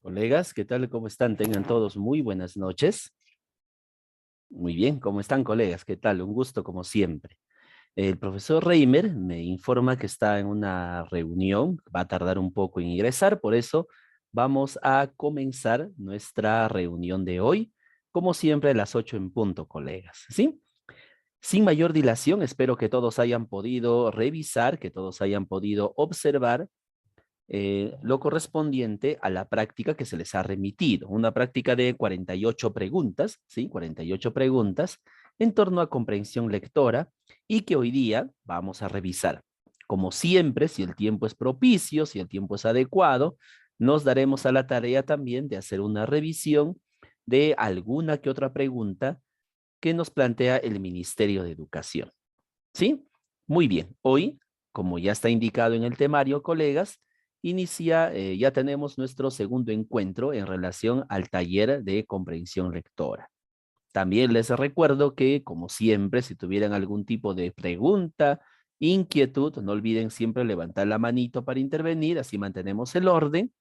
Colegas, ¿qué tal? ¿Cómo están? Tengan todos muy buenas noches. Muy bien, ¿cómo están, colegas? ¿Qué tal? Un gusto como siempre. El profesor Reimer me informa que está en una reunión, va a tardar un poco en ingresar, por eso vamos a comenzar nuestra reunión de hoy, como siempre a las 8 en punto, colegas. ¿Sí? Sin mayor dilación, espero que todos hayan podido revisar, que todos hayan podido observar lo correspondiente a la práctica que se les ha remitido, una práctica de 48 preguntas, ¿sí? 48 preguntas en torno a comprensión lectora y que hoy día vamos a revisar. Como siempre, si el tiempo es propicio, si el tiempo es adecuado, nos daremos a la tarea también de hacer una revisión de alguna que otra pregunta que nos plantea el Ministerio de Educación. ¿Sí? Muy bien. Hoy, como ya está indicado en el temario, colegas, ya tenemos nuestro segundo encuentro en relación al taller de comprensión lectora. También les recuerdo que, como siempre, si tuvieran algún tipo de pregunta, inquietud, no olviden siempre levantar la manito para intervenir, así mantenemos el orden.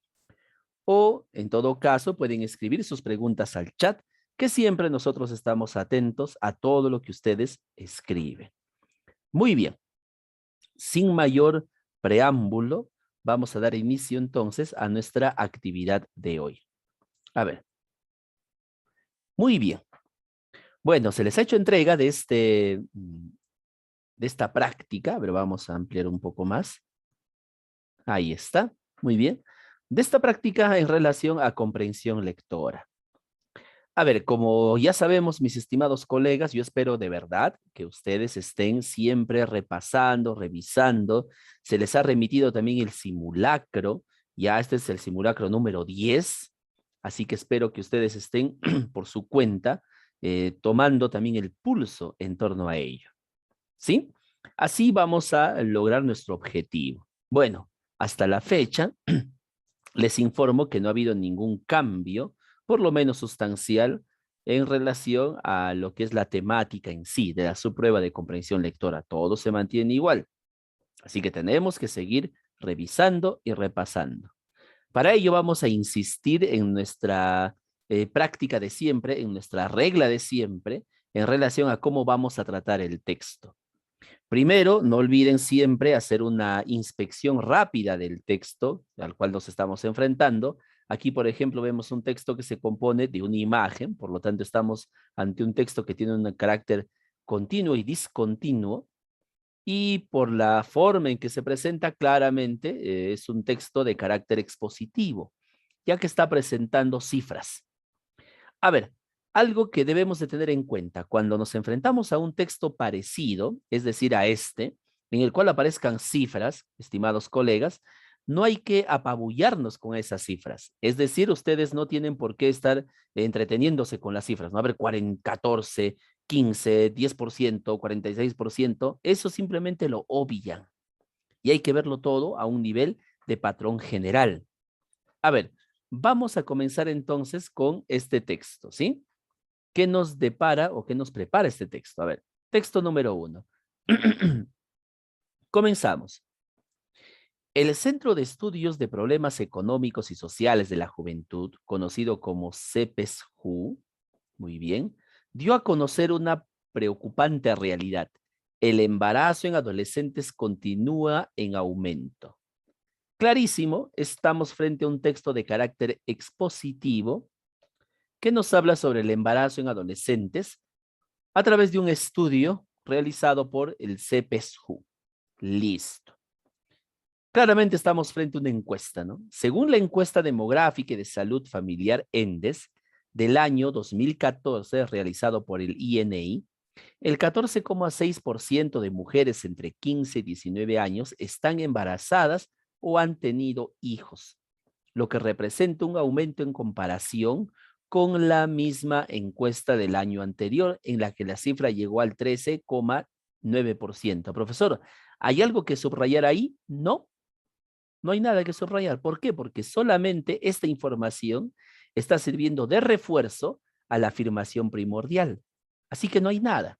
O, en todo caso, pueden escribir sus preguntas al chat, que siempre nosotros estamos atentos a todo lo que ustedes escriben. Muy bien. Sin mayor preámbulo, vamos a dar inicio entonces a nuestra actividad de hoy. A ver, muy bien. Bueno, se les ha hecho entrega de esta práctica, pero vamos a ampliar un poco más. Ahí está, muy bien. De esta práctica en relación a comprensión lectora. A ver, como ya sabemos, mis estimados colegas, yo espero de verdad que ustedes estén siempre repasando, revisando. Se les ha remitido también el simulacro. Ya este es el simulacro número 10. Así que espero que ustedes estén por su cuenta tomando también el pulso en torno a ello. ¿Sí? Así vamos a lograr nuestro objetivo. Bueno, hasta la fecha les informo que no ha habido ningún cambio, por lo menos sustancial, en relación a lo que es la temática en sí de la subprueba de comprensión lectora. Todo se mantiene igual. Así que tenemos que seguir revisando y repasando. Para ello vamos a insistir en nuestra práctica de siempre, en nuestra regla de siempre, en relación a cómo vamos a tratar el texto. Primero, no olviden siempre hacer una inspección rápida del texto al cual nos estamos enfrentando. Aquí, por ejemplo, vemos un texto que se compone de una imagen, por lo tanto estamos ante un texto que tiene un carácter continuo y discontinuo, y por la forma en que se presenta claramente es un texto de carácter expositivo, ya que está presentando cifras. A ver, algo que debemos de tener en cuenta cuando nos enfrentamos a un texto parecido, es decir, a este, en el cual aparezcan cifras, estimados colegas, no hay que apabullarnos con esas cifras. Es decir, ustedes no tienen por qué estar entreteniéndose con las cifras, ¿no? A ver, 40, 14, 15, 10%, 46%, eso simplemente lo obvian. Y hay que verlo todo a un nivel de patrón general. A ver, vamos a comenzar entonces con este texto, ¿sí? ¿Qué nos depara o qué nos prepara este texto? A ver, texto número 1. Comenzamos. El Centro de Estudios de Problemas Económicos y Sociales de la Juventud, conocido como CEPESJU, muy bien, dio a conocer una preocupante realidad. El embarazo en adolescentes continúa en aumento. Clarísimo, estamos frente a un texto de carácter expositivo que nos habla sobre el embarazo en adolescentes a través de un estudio realizado por el CPSU. Listo. Claramente estamos frente a una encuesta, ¿no? Según la encuesta demográfica y de salud familiar ENDES del año 2014 realizado por el INEI, el 14,6% de mujeres entre 15 y 19 años están embarazadas o han tenido hijos, lo que representa un aumento en comparación con la misma encuesta del año anterior, en la que la cifra llegó al 13,9%. Profesor, ¿hay algo que subrayar ahí? No, no hay nada que subrayar. ¿Por qué? Porque solamente esta información está sirviendo de refuerzo a la afirmación primordial. Así que no hay nada.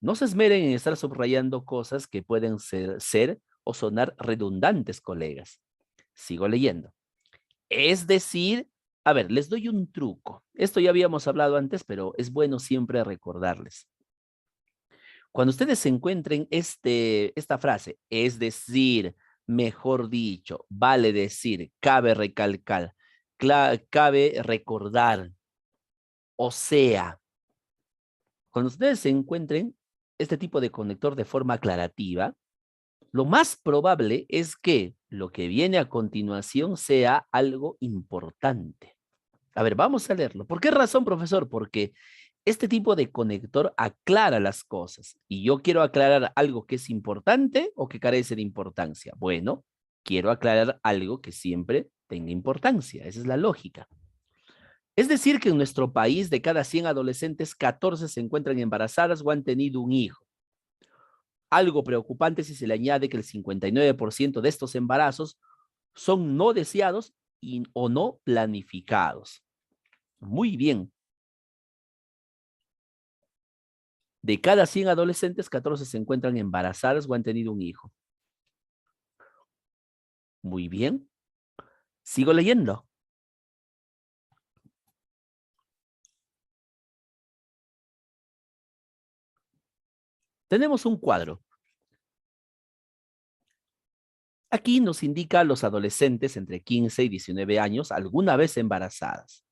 No se esmeren en estar subrayando cosas que pueden ser o sonar redundantes, colegas. Sigo leyendo. Es decir, a ver, les doy un truco. Esto ya habíamos hablado antes, pero es bueno siempre recordarles. Cuando ustedes se encuentren esta frase, es decir, mejor dicho, vale decir, cabe recalcar, cabe recordar, o sea, cuando ustedes se encuentren este tipo de conector de forma aclarativa, lo más probable es que lo que viene a continuación sea algo importante. A ver, vamos a leerlo. ¿Por qué razón, profesor? Porque este tipo de conector aclara las cosas. Y yo quiero aclarar algo que es importante o que carece de importancia. Bueno, quiero aclarar algo que siempre tenga importancia. Esa es la lógica. Es decir, que en nuestro país, de cada 100 adolescentes, 14 se encuentran embarazadas o han tenido un hijo. Algo preocupante si se le añade que el 59% de estos embarazos son no deseados o no planificados. Muy bien. De cada 100 adolescentes, 14 se encuentran embarazadas o han tenido un hijo. Muy bien. Sigo leyendo. Tenemos un cuadro. Aquí nos indica a los adolescentes entre 15 y 19 años alguna vez embarazadas.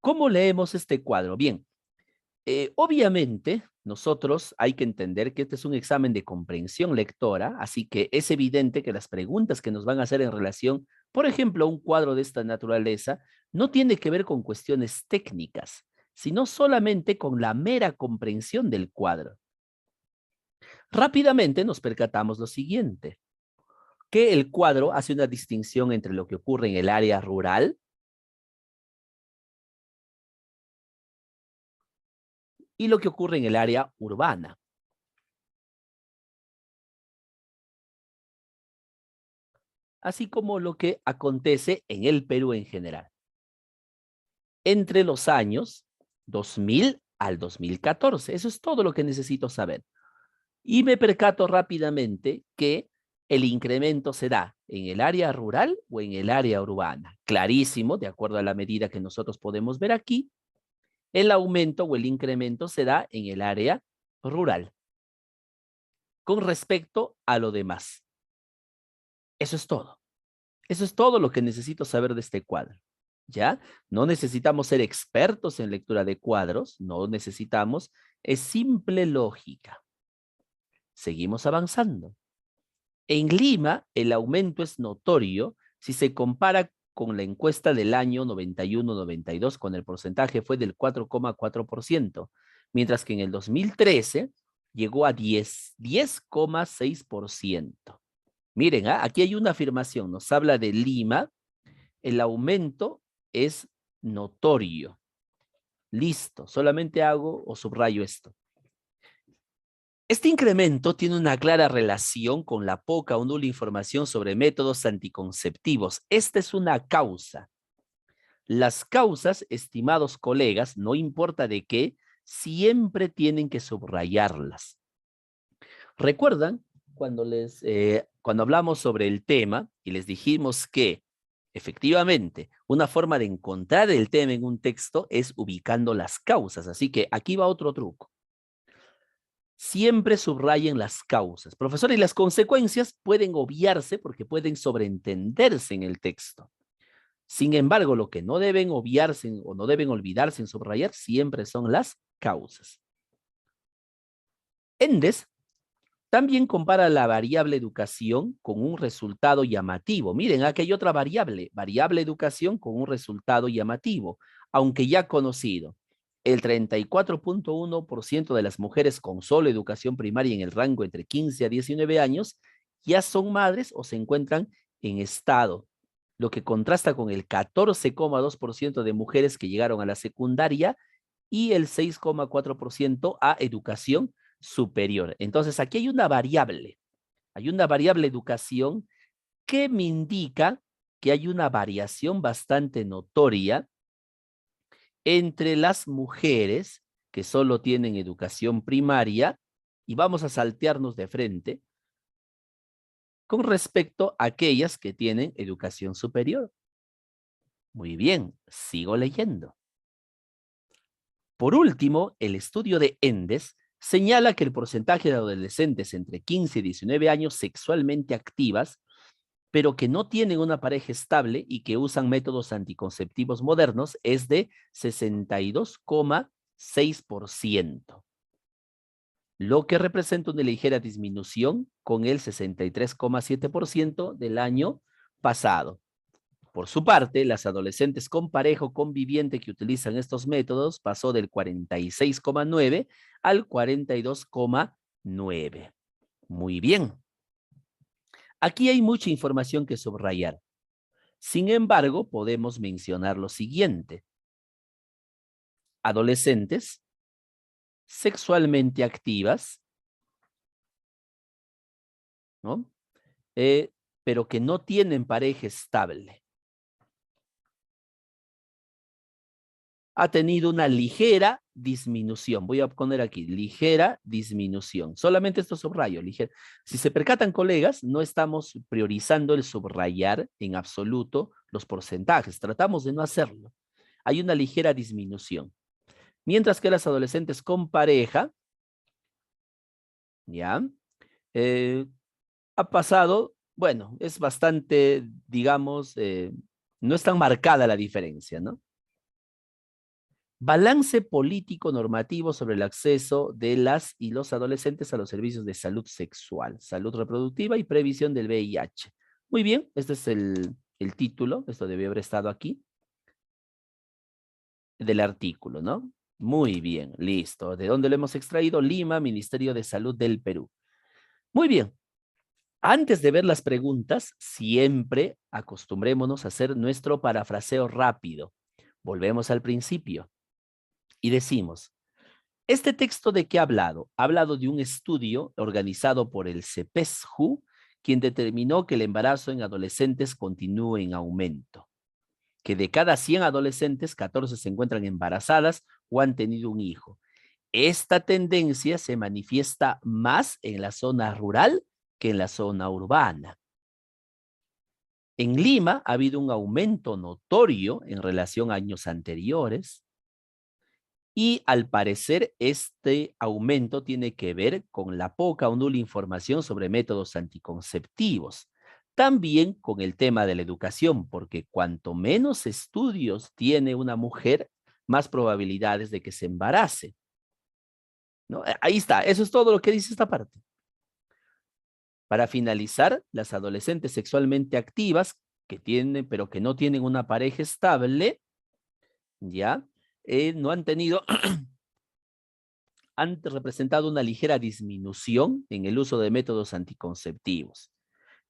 ¿Cómo leemos este cuadro? Bien, obviamente nosotros hay que entender que este es un examen de comprensión lectora, así que es evidente que las preguntas que nos van a hacer en relación, por ejemplo, a un cuadro de esta naturaleza, no tiene que ver con cuestiones técnicas, sino solamente con la mera comprensión del cuadro. Rápidamente nos percatamos lo siguiente, que el cuadro hace una distinción entre lo que ocurre en el área rural y lo que ocurre en el área urbana, así como lo que acontece en el Perú en general. Entre los años 2000 al 2014. Eso es todo lo que necesito saber. Y me percato rápidamente que el incremento se da en el área rural o en el área urbana. Clarísimo, de acuerdo a la medida que nosotros podemos ver aquí, el aumento o el incremento se da en el área rural con respecto a lo demás. Eso es todo. Eso es todo lo que necesito saber de este cuadro. ¿Ya? No necesitamos ser expertos en lectura de cuadros, no necesitamos, es simple lógica. Seguimos avanzando. En Lima, el aumento es notorio si se compara con la encuesta del año 91-92, con el porcentaje fue del 4,4%, mientras que en el 2013 llegó a 10,6%. Miren, aquí hay una afirmación, nos habla de Lima, el aumento es notorio. Listo, solamente hago o subrayo esto. Este incremento tiene una clara relación con la poca o nula información sobre métodos anticonceptivos. Esta es una causa. Las causas, estimados colegas, no importa de qué, siempre tienen que subrayarlas. ¿Recuerdan cuando hablamos sobre el tema y les dijimos que efectivamente una forma de encontrar el tema en un texto es ubicando las causas? Así que aquí va otro truco. Siempre subrayen las causas. Profesor, y las consecuencias pueden obviarse porque pueden sobreentenderse en el texto. Sin embargo, lo que no deben obviarse o no deben olvidarse en subrayar siempre son las causas. Endes también compara la variable educación con un resultado llamativo. Miren, aquí hay otra variable educación con un resultado llamativo, aunque ya conocido. El 34,1% de las mujeres con solo educación primaria en el rango entre 15 a 19 años ya son madres o se encuentran en estado, lo que contrasta con el 14,2% de mujeres que llegaron a la secundaria y el 6,4% a educación superior. Entonces, aquí hay una variable educación que me indica que hay una variación bastante notoria entre las mujeres que solo tienen educación primaria, y vamos a saltearnos de frente, con respecto a aquellas que tienen educación superior. Muy bien, sigo leyendo. Por último, el estudio de Endes señala que el porcentaje de adolescentes entre 15 y 19 años sexualmente activas, pero que no tienen una pareja estable y que usan métodos anticonceptivos modernos es de 62,6%, lo que representa una ligera disminución con el 63,7% del año pasado. Por su parte, las adolescentes con pareja o conviviente que utilizan estos métodos pasó del 46,9 al 42,9. Muy bien. Aquí hay mucha información que subrayar. Sin embargo, podemos mencionar lo siguiente. Adolescentes sexualmente activas, ¿no? Pero que no tienen pareja estable. Ha tenido una ligera disminución. Voy a poner aquí, ligera disminución. Solamente esto subrayo, ligera. Si se percatan, colegas, no estamos priorizando el subrayar en absoluto los porcentajes. Tratamos de no hacerlo. Hay una ligera disminución. Mientras que las adolescentes con pareja, ¿ya? Eh, ha pasado, bueno, es bastante, digamos, no es tan marcada la diferencia, ¿no? Balance político normativo sobre el acceso de las y los adolescentes a los servicios de salud sexual, salud reproductiva y previsión del VIH. Muy bien, este es el título, esto debió haber estado aquí, del artículo, ¿no? Muy bien, listo. ¿De dónde lo hemos extraído? Lima, Ministerio de Salud del Perú. Muy bien. Antes de ver las preguntas, siempre acostumbrémonos a hacer nuestro parafraseo rápido. Volvemos al principio y decimos, ¿este texto de qué ha hablado? Ha hablado de un estudio organizado por el CEPESJU, quien determinó que el embarazo en adolescentes continúa en aumento, que de cada 100 adolescentes, 14 se encuentran embarazadas o han tenido un hijo. Esta tendencia se manifiesta más en la zona rural que en la zona urbana. En Lima ha habido un aumento notorio en relación a años anteriores y al parecer este aumento tiene que ver con la poca o nula información sobre métodos anticonceptivos. También con el tema de la educación, porque cuanto menos estudios tiene una mujer, más probabilidades de que se embarace, ¿no? Ahí está, eso es todo lo que dice esta parte. Para finalizar, las adolescentes sexualmente activas que tienen, pero que no tienen una pareja estable, ya, no han tenido, han representado una ligera disminución en el uso de métodos anticonceptivos.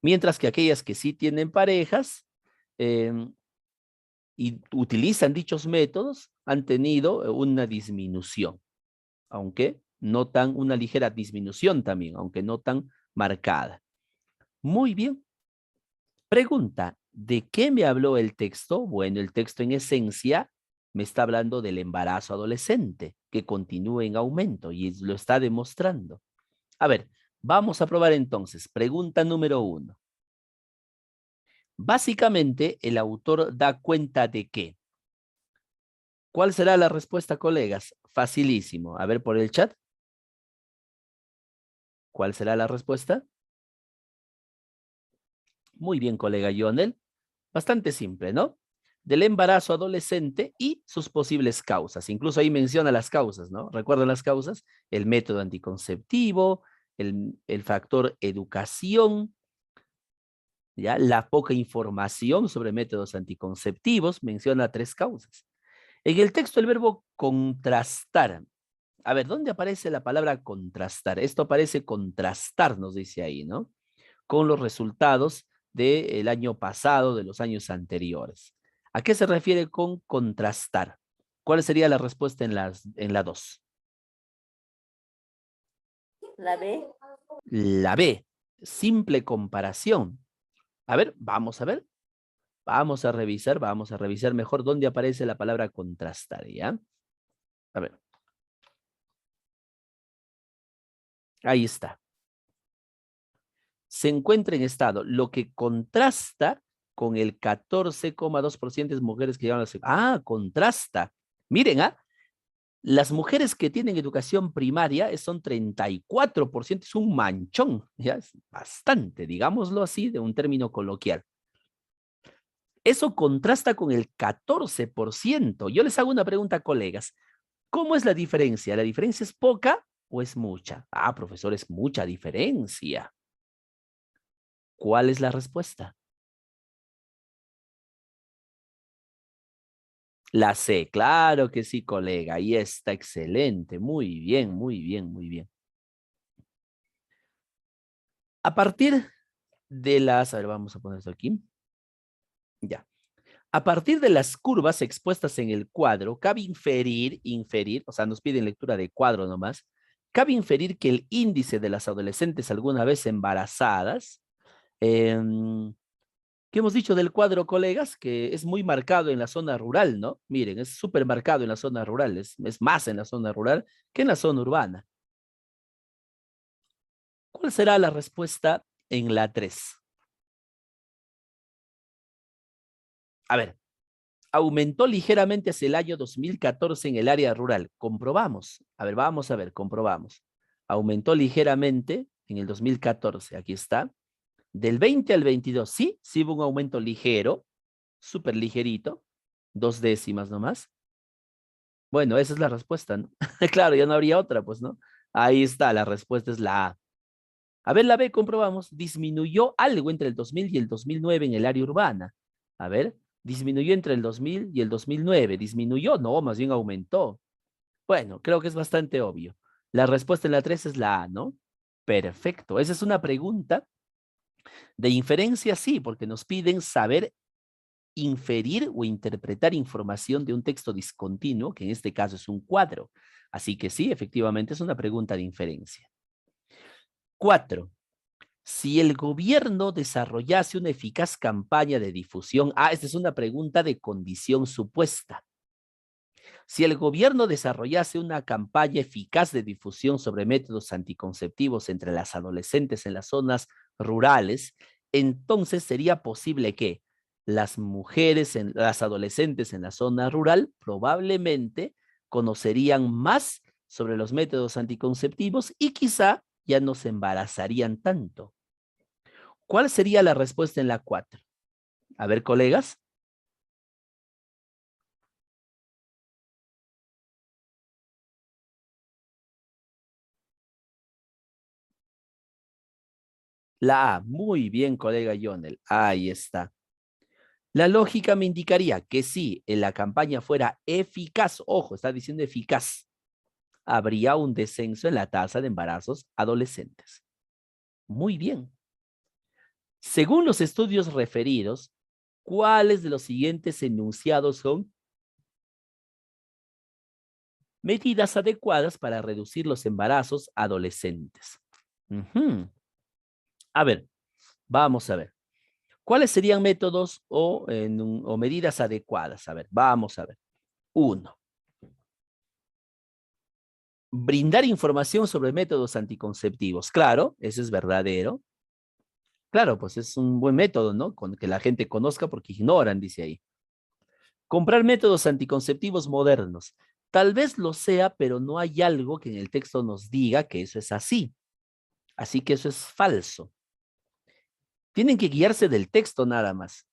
Mientras que aquellas que sí tienen parejas y utilizan dichos métodos han tenido una disminución, aunque no tan, una ligera disminución también, aunque no tan marcada. Muy bien. Pregunta, ¿de qué me habló el texto? Bueno, el texto en esencia me está hablando del embarazo adolescente, que continúa en aumento y lo está demostrando. A ver, vamos a probar entonces. Pregunta número 1. Básicamente, el autor da cuenta de qué. ¿Cuál será la respuesta, colegas? Facilísimo. A ver por el chat. ¿Cuál será la respuesta? Muy bien, colega Jonel. Bastante simple, ¿no? Del embarazo adolescente y sus posibles causas. Incluso ahí menciona las causas, ¿no? ¿Recuerdan las causas? El método anticonceptivo, el factor educación, ¿ya? La poca información sobre métodos anticonceptivos, menciona 3 causas. En el texto el verbo contrastar. A ver, ¿dónde aparece la palabra contrastar? Esto aparece contrastar, nos dice ahí, ¿no? Con los resultados del año pasado, de los años anteriores. ¿A qué se refiere con contrastar? ¿Cuál sería la respuesta en la 2? La B. La B, simple comparación. A ver, vamos a ver. Vamos a revisar mejor dónde aparece la palabra contrastar, ¿ya? A ver. Ahí está. Se encuentra en estado. Lo que contrasta con el 14,2% de mujeres que llevan la contrasta. Miren, las mujeres que tienen educación primaria son 34%, es un manchón, ya es bastante, digámoslo así, de un término coloquial. Eso contrasta con el 14%. Yo les hago una pregunta, colegas. ¿Cómo es la diferencia? ¿La diferencia es poca o es mucha? Profesor, es mucha diferencia. ¿Cuál es la respuesta? La C, claro que sí, colega. Ahí está, excelente. Muy bien, muy bien, muy bien. A partir de las, a ver, vamos a poner esto aquí. Ya. A partir de las curvas expuestas en el cuadro, cabe inferir, o sea, nos piden lectura de cuadro nomás, cabe inferir que el índice de las adolescentes alguna vez embarazadas, ¿qué hemos dicho del cuadro, colegas? Que es muy marcado en la zona rural, ¿no? Miren, es súper marcado en la zona rural, es más en la zona rural que en la zona urbana. ¿Cuál será la respuesta en la 3? A ver, aumentó ligeramente hacia el año 2014 en el área rural. Comprobamos. A ver, vamos a ver, comprobamos. Aumentó ligeramente en el 2014. Aquí está. Del 20 al 22, sí, sí hubo un aumento ligero, súper ligerito, 2 décimas nomás. Bueno, esa es la respuesta, ¿no? Claro, ya no habría otra, pues, ¿no? Ahí está, la respuesta es la A. A ver, la B, comprobamos. Disminuyó algo entre el 2000 y el 2009 en el área urbana. A ver, disminuyó entre el 2000 y el 2009. ¿Disminuyó? No, más bien aumentó. Bueno, creo que es bastante obvio. La respuesta en la 3 es la A, ¿no? Perfecto. Esa es una pregunta de inferencia, sí, porque nos piden saber inferir o interpretar información de un texto discontinuo, que en este caso es un cuadro. Así que sí, efectivamente es una pregunta de inferencia. 4. Si el gobierno desarrollase una eficaz campaña de difusión, esta es una pregunta de condición supuesta. Si el gobierno desarrollase una campaña eficaz de difusión sobre métodos anticonceptivos entre las adolescentes en las zonas rurales, entonces sería posible que las adolescentes en la zona rural probablemente conocerían más sobre los métodos anticonceptivos y quizá ya no se embarazarían tanto. ¿Cuál sería la respuesta en la 4? A ver, colegas. La A. Muy bien, colega Jonel. Ahí está. La lógica me indicaría que si la campaña fuera eficaz, ojo, está diciendo eficaz, habría un descenso en la tasa de embarazos adolescentes. Muy bien. Según los estudios referidos, ¿cuáles de los siguientes enunciados son medidas adecuadas para reducir los embarazos adolescentes? A ver, vamos a ver. ¿Cuáles serían métodos o medidas adecuadas? A ver, vamos a ver. 1. Brindar información sobre métodos anticonceptivos. Claro, eso es verdadero. Claro, pues es un buen método, ¿no? Con que la gente conozca porque ignoran, dice ahí. Comprar métodos anticonceptivos modernos. Tal vez lo sea, pero no hay algo que en el texto nos diga que eso es así. Así que eso es falso. Tienen que guiarse del texto nada más.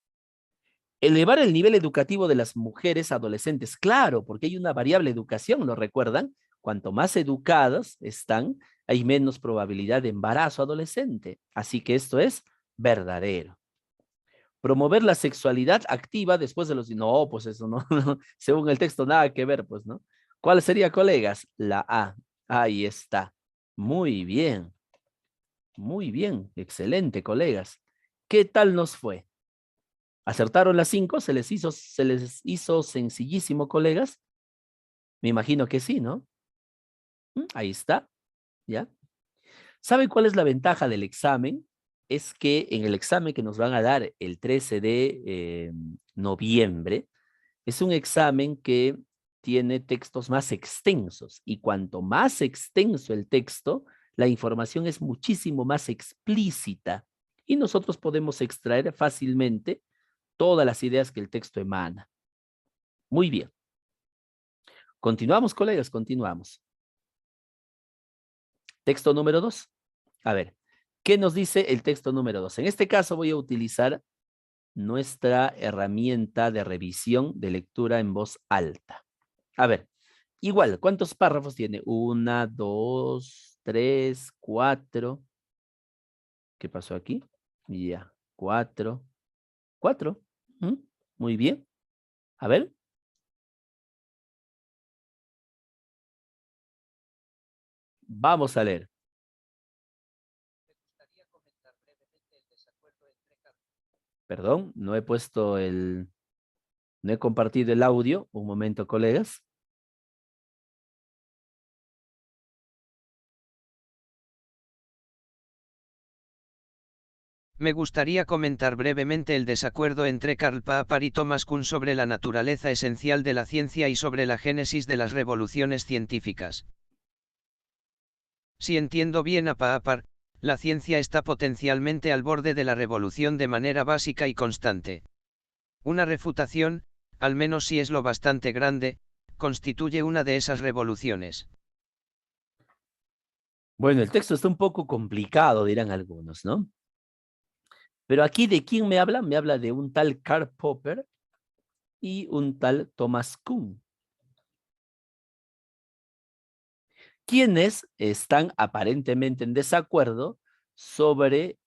Elevar el nivel educativo de las mujeres adolescentes, claro, porque hay una variable educación, ¿lo recuerdan? Cuanto más educadas están, hay menos probabilidad de embarazo adolescente. Así que esto es verdadero. Promover la sexualidad activa después de los... No, pues eso no, según el texto, nada que ver, pues, ¿no? ¿Cuál sería, colegas? La A. Ahí está. Muy bien, muy bien, excelente, colegas. ¿Qué tal nos fue? ¿Acertaron las 5? ¿Se les hizo sencillísimo, colegas? Me imagino que sí, ¿no? Ahí está, ¿ya? ¿Saben cuál es la ventaja del examen? Es que en el examen que nos van a dar el 13 de noviembre, es un examen que tiene textos más extensos y cuanto más extenso el texto, la información es muchísimo más explícita y nosotros podemos extraer fácilmente todas las ideas que el texto emana. Muy bien. Continuamos, colegas, continuamos. Texto número 2. A ver, ¿qué nos dice el texto número 2? En este caso voy a utilizar nuestra herramienta de revisión de lectura en voz alta. A ver, igual, ¿cuántos párrafos tiene? 1, 2, 3, 4. ¿Qué pasó aquí? Ya, 4. 4. Muy bien. A ver. Vamos a leer. Perdón, no he puesto el... No he compartido el audio. Un momento, colegas. Me gustaría comentar brevemente el desacuerdo entre Karl Popper y Thomas Kuhn sobre la naturaleza esencial de la ciencia y sobre la génesis de las revoluciones científicas. Si entiendo bien a Popper, la ciencia está potencialmente al borde de la revolución de manera básica y constante. Una refutación, al menos si es lo bastante grande, constituye una de esas revoluciones. Bueno, el texto está un poco complicado, dirán algunos, ¿no? Pero aquí, ¿de quién me habla? Me habla de un tal Karl Popper y un tal Thomas Kuhn, quienes están aparentemente en desacuerdo sobre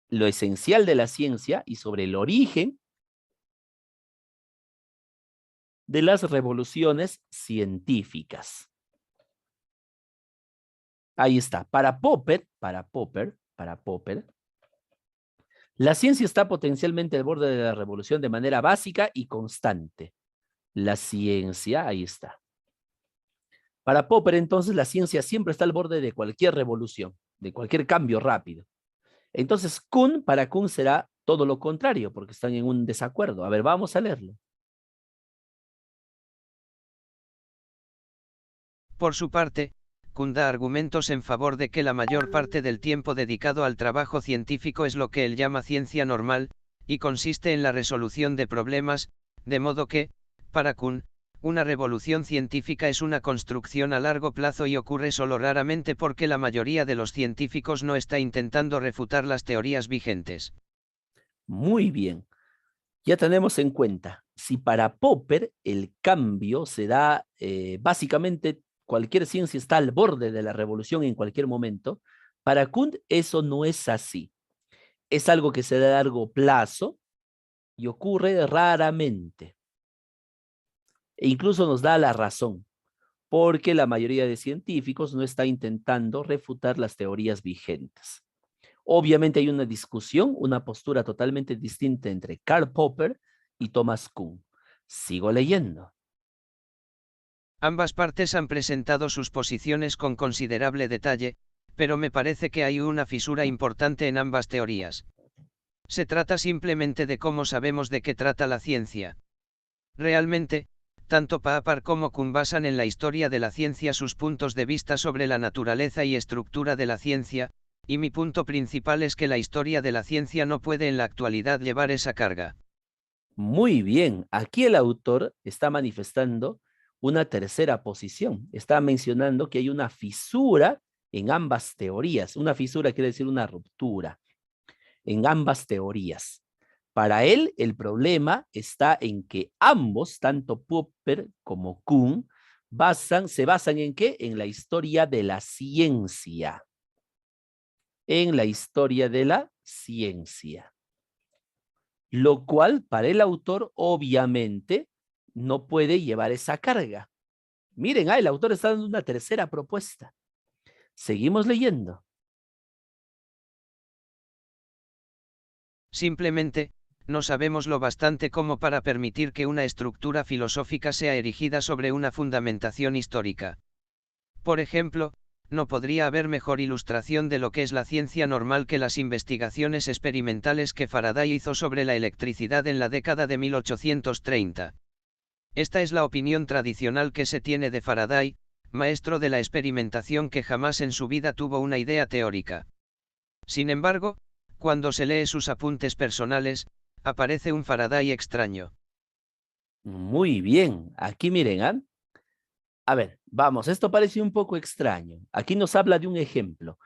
lo esencial de la ciencia y sobre el origen de las revoluciones científicas. Ahí está. Para Popper, la ciencia está potencialmente al borde de la revolución de manera básica y constante. La ciencia, ahí está. Para Popper, entonces, la ciencia siempre está al borde de cualquier revolución, de cualquier cambio rápido. Entonces, para Kuhn será todo lo contrario, porque están en un desacuerdo. A ver, vamos a leerlo. Por su parte, Kuhn da argumentos en favor de que la mayor parte del tiempo dedicado al trabajo científico es lo que él llama ciencia normal, y consiste en la resolución de problemas, de modo que, para Kuhn, una revolución científica es una construcción a largo plazo y ocurre solo raramente porque la mayoría de los científicos no está intentando refutar las teorías vigentes. Muy bien. Ya tenemos en cuenta, si para Popper el cambio se da, básicamente cualquier ciencia está al borde de la revolución en cualquier momento, para Kuhn eso no es así. Es algo que se da a largo plazo y ocurre raramente. E incluso nos da la razón, porque la mayoría de científicos no está intentando refutar las teorías vigentes. Obviamente hay una discusión, una postura totalmente distinta entre Karl Popper y Thomas Kuhn. Sigo leyendo. Ambas partes han presentado sus posiciones con considerable detalle, pero me parece que hay una fisura importante en ambas teorías. Se trata simplemente de cómo sabemos de qué trata la ciencia. Realmente, tanto Popper como Kuhn basan en la historia de la ciencia sus puntos de vista sobre la naturaleza y estructura de la ciencia, y mi punto principal es que la historia de la ciencia no puede en la actualidad llevar esa carga. Muy bien, aquí el autor está manifestando una tercera posición. Está mencionando que hay una fisura en ambas teorías. Una fisura quiere decir una ruptura en ambas teorías. Para él, el problema está en que ambos, tanto Popper como Kuhn, se basan en qué? En la historia de la ciencia. En la historia de la ciencia. Lo cual, para el autor, obviamente, no puede llevar esa carga. Miren, el autor está dando una tercera propuesta. Seguimos leyendo. Simplemente, no sabemos lo bastante como para permitir que una estructura filosófica sea erigida sobre una fundamentación histórica. Por ejemplo, no podría haber mejor ilustración de lo que es la ciencia normal que las investigaciones experimentales que Faraday hizo sobre la electricidad en la década de 1830. Esta es la opinión tradicional que se tiene de Faraday, maestro de la experimentación que jamás en su vida tuvo una idea teórica. Sin embargo, cuando se lee sus apuntes personales, aparece un Faraday extraño. Muy bien. Aquí miren, ¿ah? A ver, vamos, esto parece un poco extraño. Aquí nos habla de un ejemplo.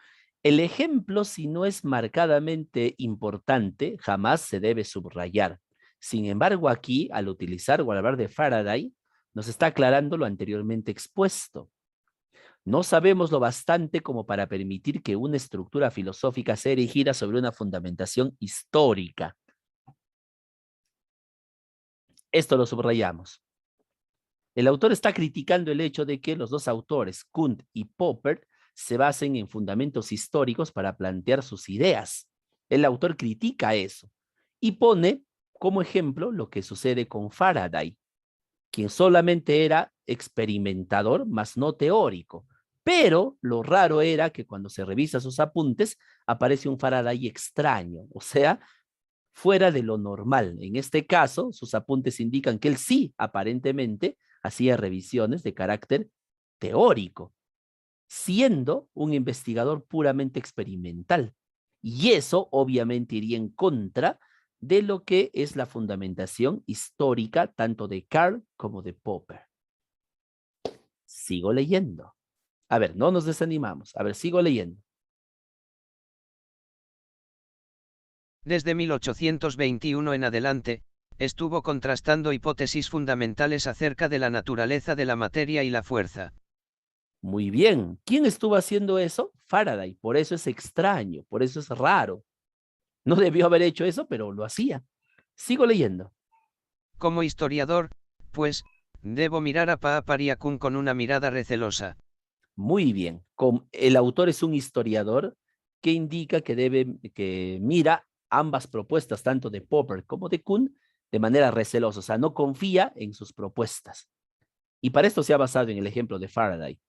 El ejemplo, si no es marcadamente importante, jamás se debe subrayar. Sin embargo, aquí, al utilizar o al hablar de Faraday, nos está aclarando lo anteriormente expuesto. No sabemos lo bastante como para permitir que una estructura filosófica se erigiera sobre una fundamentación histórica. Esto lo subrayamos. El autor está criticando el hecho de que los dos autores, Kuhn y Popper, se basen en fundamentos históricos para plantear sus ideas. El autor critica eso y pone como ejemplo lo que sucede con Faraday, quien solamente era experimentador, más no teórico. Pero lo raro era que cuando se revisa sus apuntes, aparece un Faraday extraño, o sea, fuera de lo normal. En este caso, sus apuntes indican que él sí, aparentemente, hacía revisiones de carácter teórico, siendo un investigador puramente experimental. Y eso obviamente iría en contra de lo que es la fundamentación histórica tanto de Karl como de Popper. Sigo leyendo. A ver, no nos desanimamos. A ver, sigo leyendo. Desde 1821 en adelante, estuvo contrastando hipótesis fundamentales acerca de la naturaleza de la materia y la fuerza. Muy bien. ¿Quién estuvo haciendo eso? Faraday. Por eso es extraño, por eso es raro. No debió haber hecho eso, pero lo hacía. Sigo leyendo. Como historiador, pues, debo mirar a Popper y a Kuhn con una mirada recelosa. Muy bien. El autor es un historiador que indica que mira ambas propuestas, tanto de Popper como de Kuhn, de manera recelosa. O sea, no confía en sus propuestas. Y para esto se ha basado en el ejemplo de Faraday.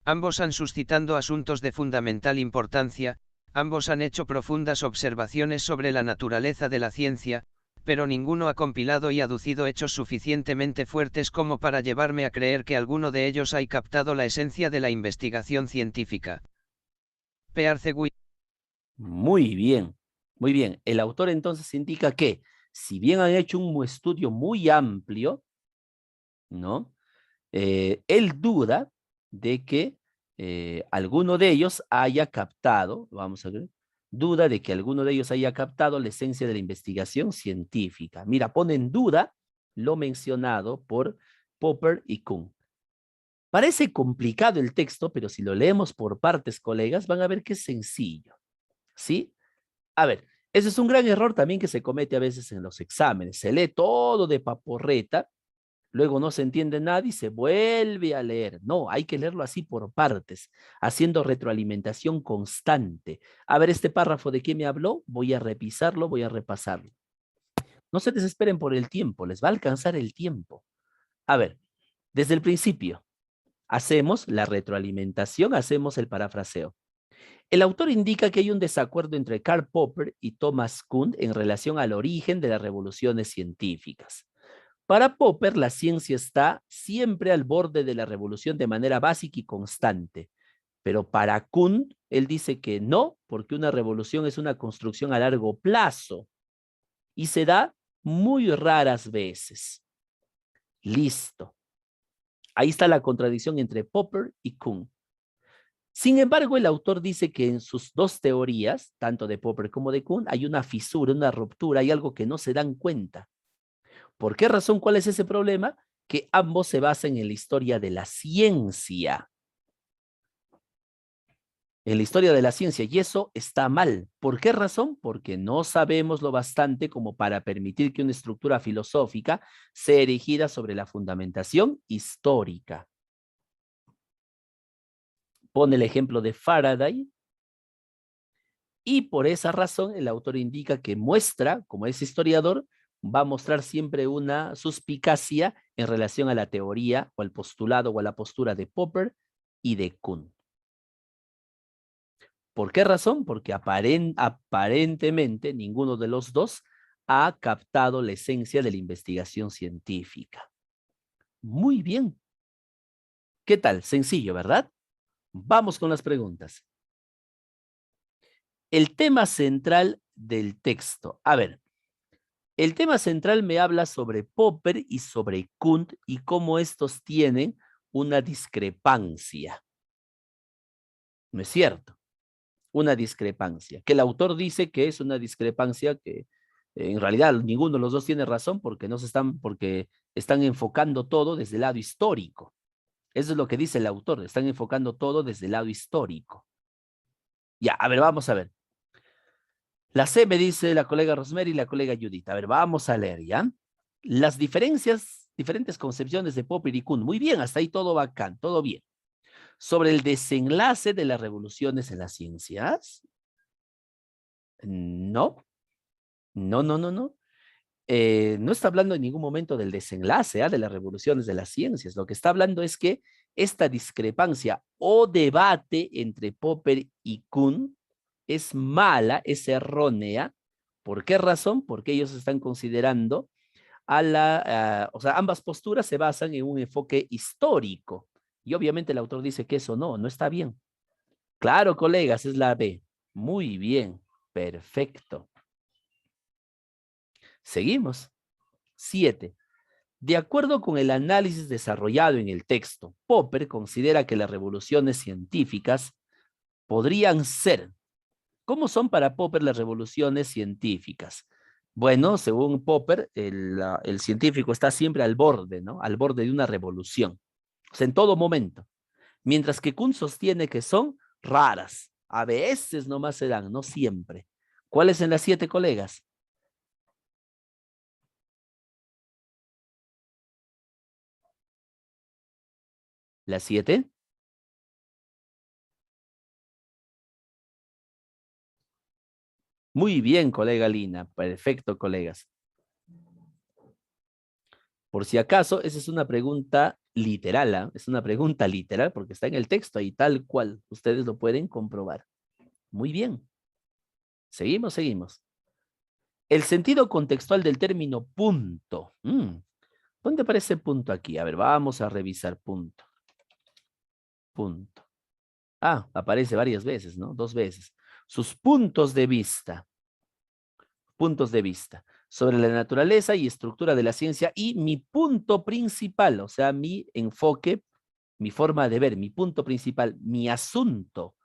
Ambos han suscitado asuntos de fundamental importancia, ambos han hecho profundas observaciones sobre la naturaleza de la ciencia, pero ninguno ha compilado y aducido hechos suficientemente fuertes como para llevarme a creer que alguno de ellos ha captado la esencia de la investigación científica. Pearcewicz. Muy bien, muy bien. El autor entonces indica que, si bien han hecho un estudio muy amplio, ¿no? Él duda de que alguno de ellos haya captado, vamos a ver, duda de que alguno de ellos haya captado la esencia de la investigación científica. Mira, pone en duda lo mencionado por Popper y Kuhn. Parece complicado el texto, pero si lo leemos por partes, colegas, van a ver que es sencillo, ¿sí? A ver, ese es un gran error también que se comete a veces en los exámenes. Se lee todo de paporreta, luego no se entiende nada y se vuelve a leer. No, hay que leerlo así por partes, haciendo retroalimentación constante. A ver, este párrafo de qué me habló, voy a revisarlo, voy a repasarlo. No se desesperen por el tiempo, les va a alcanzar el tiempo. A ver, desde el principio, hacemos la retroalimentación, hacemos el parafraseo. El autor indica que hay un desacuerdo entre Karl Popper y Thomas Kuhn en relación al origen de las revoluciones científicas. Para Popper, la ciencia está siempre al borde de la revolución de manera básica y constante. Pero para Kuhn, él dice que no, porque una revolución es una construcción a largo plazo y se da muy raras veces. Listo. Ahí está la contradicción entre Popper y Kuhn. Sin embargo, el autor dice que en sus dos teorías, tanto de Popper como de Kuhn, hay una fisura, una ruptura, hay algo que no se dan cuenta. ¿Por qué razón? ¿Cuál es ese problema? Que ambos se basan en la historia de la ciencia. En la historia de la ciencia, y eso está mal. ¿Por qué razón? Porque no sabemos lo bastante como para permitir que una estructura filosófica sea erigida sobre la fundamentación histórica. Pone el ejemplo de Faraday, y por esa razón el autor indica que muestra, como es historiador, va a mostrar siempre una suspicacia en relación a la teoría o al postulado o a la postura de Popper y de Kuhn. ¿Por qué razón? Porque aparentemente ninguno de los dos ha captado la esencia de la investigación científica. Muy bien. ¿Qué tal? Sencillo, ¿verdad? Vamos con las preguntas. El tema central del texto. A ver, El tema central me habla sobre Popper y sobre Kuhn y cómo estos tienen una discrepancia. ¿No es cierto? Una discrepancia. Que el autor dice que es una discrepancia que en realidad ninguno de los dos tiene razón porque están enfocando todo desde el lado histórico. Eso es lo que dice el autor, están enfocando todo desde el lado histórico. Ya, a ver, vamos a ver. La C me dice la colega Rosemary y la colega Judith. A ver, vamos a leer, ¿ya? Las diferentes concepciones de Popper y Kuhn. Muy bien, hasta ahí todo bacán, todo bien. Sobre el desenlace de las revoluciones en las ciencias. No, no. No está hablando en ningún momento del desenlace de las revoluciones de las ciencias. Lo que está hablando es que esta discrepancia o debate entre Popper y Kuhn es mala, es errónea. ¿Por qué razón? Porque ellos están considerando o sea, ambas posturas se basan en un enfoque histórico. Y obviamente el autor dice que eso no está bien. Claro, colegas, es la B. Muy bien, perfecto. Seguimos. 7. De acuerdo con el análisis desarrollado en el texto, Popper considera que las revoluciones científicas podrían ser. ¿Cómo son para Popper las revoluciones científicas? Bueno, según Popper, el científico está siempre al borde, ¿no? Al borde de una revolución. O sea, en todo momento. Mientras que Kuhn sostiene que son raras. A veces nomás se dan, no siempre. ¿Cuáles en las 7, colegas? ¿Las 7? Muy bien, colega Lina. Perfecto, colegas. Por si acaso, esa es una pregunta literal, ¿eh? Es una pregunta literal porque está en el texto ahí tal cual. Ustedes lo pueden comprobar. Muy bien. Seguimos. El sentido contextual del término punto. ¿Dónde aparece punto aquí? A ver, vamos a revisar punto. Punto. Aparece varias veces, ¿no? 2 veces. Sus puntos de vista. Puntos de vista sobre la naturaleza y estructura de la ciencia y mi punto principal, o sea, mi enfoque, mi forma de ver, mi punto principal, mi asunto.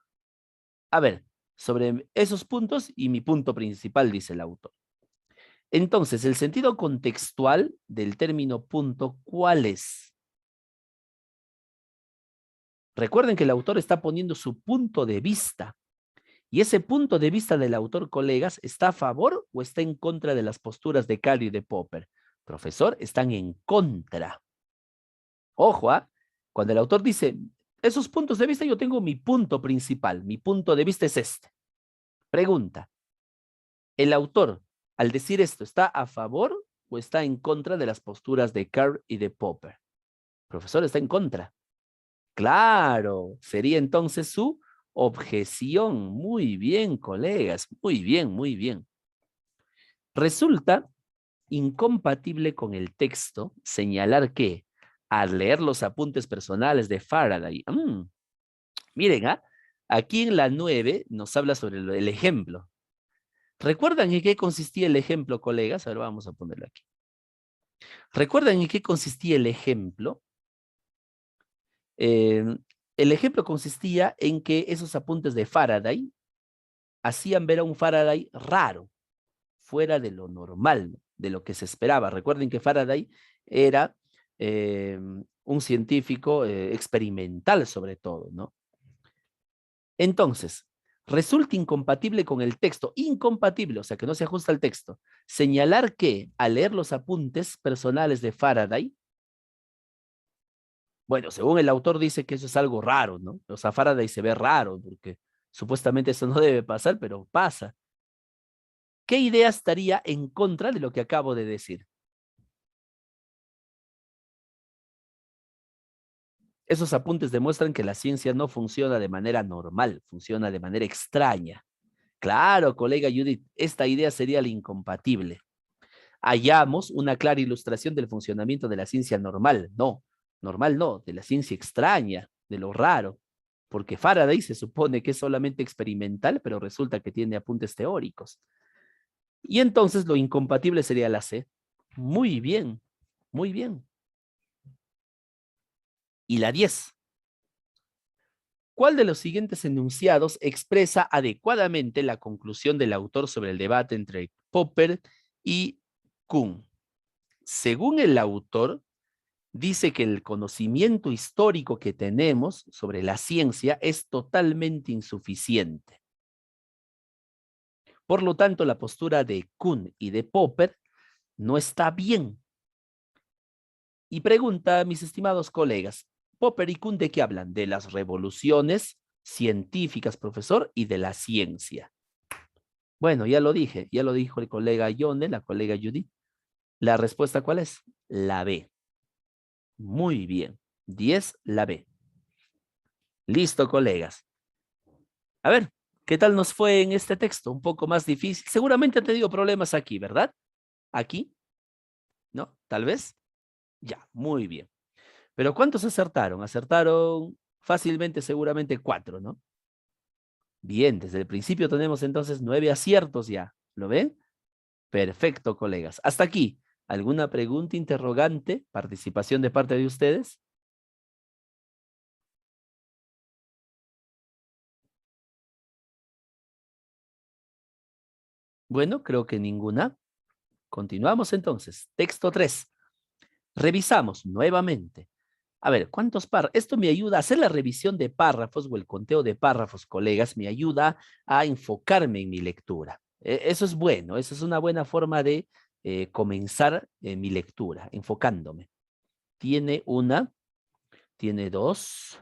A ver, sobre esos puntos y mi punto principal, dice el autor. Entonces, el sentido contextual del término punto, ¿cuál es? Recuerden que el autor está poniendo su punto de vista. Y ese punto de vista del autor, colegas, ¿está a favor o está en contra de las posturas de Cali y de Popper? Profesor, están en contra. Ojo, cuando el autor dice, esos puntos de vista, yo tengo mi punto principal. Mi punto de vista es este. Pregunta, ¿el autor, al decir esto, está a favor o está en contra de las posturas de Carl y de Popper? Profesor, está en contra. Claro, sería entonces su objeción. Muy bien, colegas. Muy bien. Resulta incompatible con el texto señalar que al leer los apuntes personales de Faraday, miren, aquí en la 9 nos habla sobre el ejemplo. ¿Recuerdan en qué consistía el ejemplo, colegas? Ahora vamos a ponerlo aquí. ¿Recuerdan en qué consistía el ejemplo? Eh, el ejemplo consistía en que esos apuntes de Faraday hacían ver a un Faraday raro, fuera de lo normal, de lo que se esperaba. Recuerden que Faraday era un científico experimental sobre todo, ¿no? Entonces, resulta incompatible con el texto, incompatible, o sea que no se ajusta al texto, señalar que al leer los apuntes personales de Faraday, bueno, según el autor dice que eso es algo raro, ¿no? O sea, Faraday se ve raro porque supuestamente eso no debe pasar, pero pasa. ¿Qué idea estaría en contra de lo que acabo de decir? Esos apuntes demuestran que la ciencia no funciona de manera normal, funciona de manera extraña. Claro, colega Judith, esta idea sería la incompatible. Hallamos una clara ilustración del funcionamiento de la ciencia normal. No, normal no, de la ciencia extraña, de lo raro. Porque Faraday se supone que es solamente experimental, pero resulta que tiene apuntes teóricos. Y entonces lo incompatible sería la C. Muy bien, muy bien. Y la 10. ¿Cuál de los siguientes enunciados expresa adecuadamente la conclusión del autor sobre el debate entre Popper y Kuhn? Según el autor, dice que el conocimiento histórico que tenemos sobre la ciencia es totalmente insuficiente. Por lo tanto, la postura de Kuhn y de Popper no está bien. Y pregunta a mis estimados colegas, Popper y Kuhn, ¿de qué hablan? De las revoluciones científicas, profesor, y de la ciencia. Bueno, ya lo dije, ya lo dijo el colega Yone, la colega Judy. ¿La respuesta cuál es? La B. Muy bien. 10, la B. Listo, colegas. A ver, ¿qué tal nos fue en este texto? Un poco más difícil. Seguramente han tenido problemas aquí, ¿verdad? Aquí, ¿no? Tal vez. Ya, muy bien. Pero ¿cuántos acertaron? Acertaron fácilmente, seguramente 4, ¿no? Bien, desde el principio tenemos entonces 9 aciertos ya. ¿Lo ven? Perfecto, colegas. Hasta aquí. ¿Alguna pregunta, interrogante, participación de parte de ustedes? Bueno, creo que ninguna. Continuamos entonces. Texto 3. Revisamos nuevamente. A ver, ¿cuántos párrafos? Esto me ayuda a hacer la revisión de párrafos o el conteo de párrafos, colegas, me ayuda a enfocarme en mi lectura. Eso es bueno, eso es una buena forma de comenzar mi lectura, enfocándome. Tiene una, tiene dos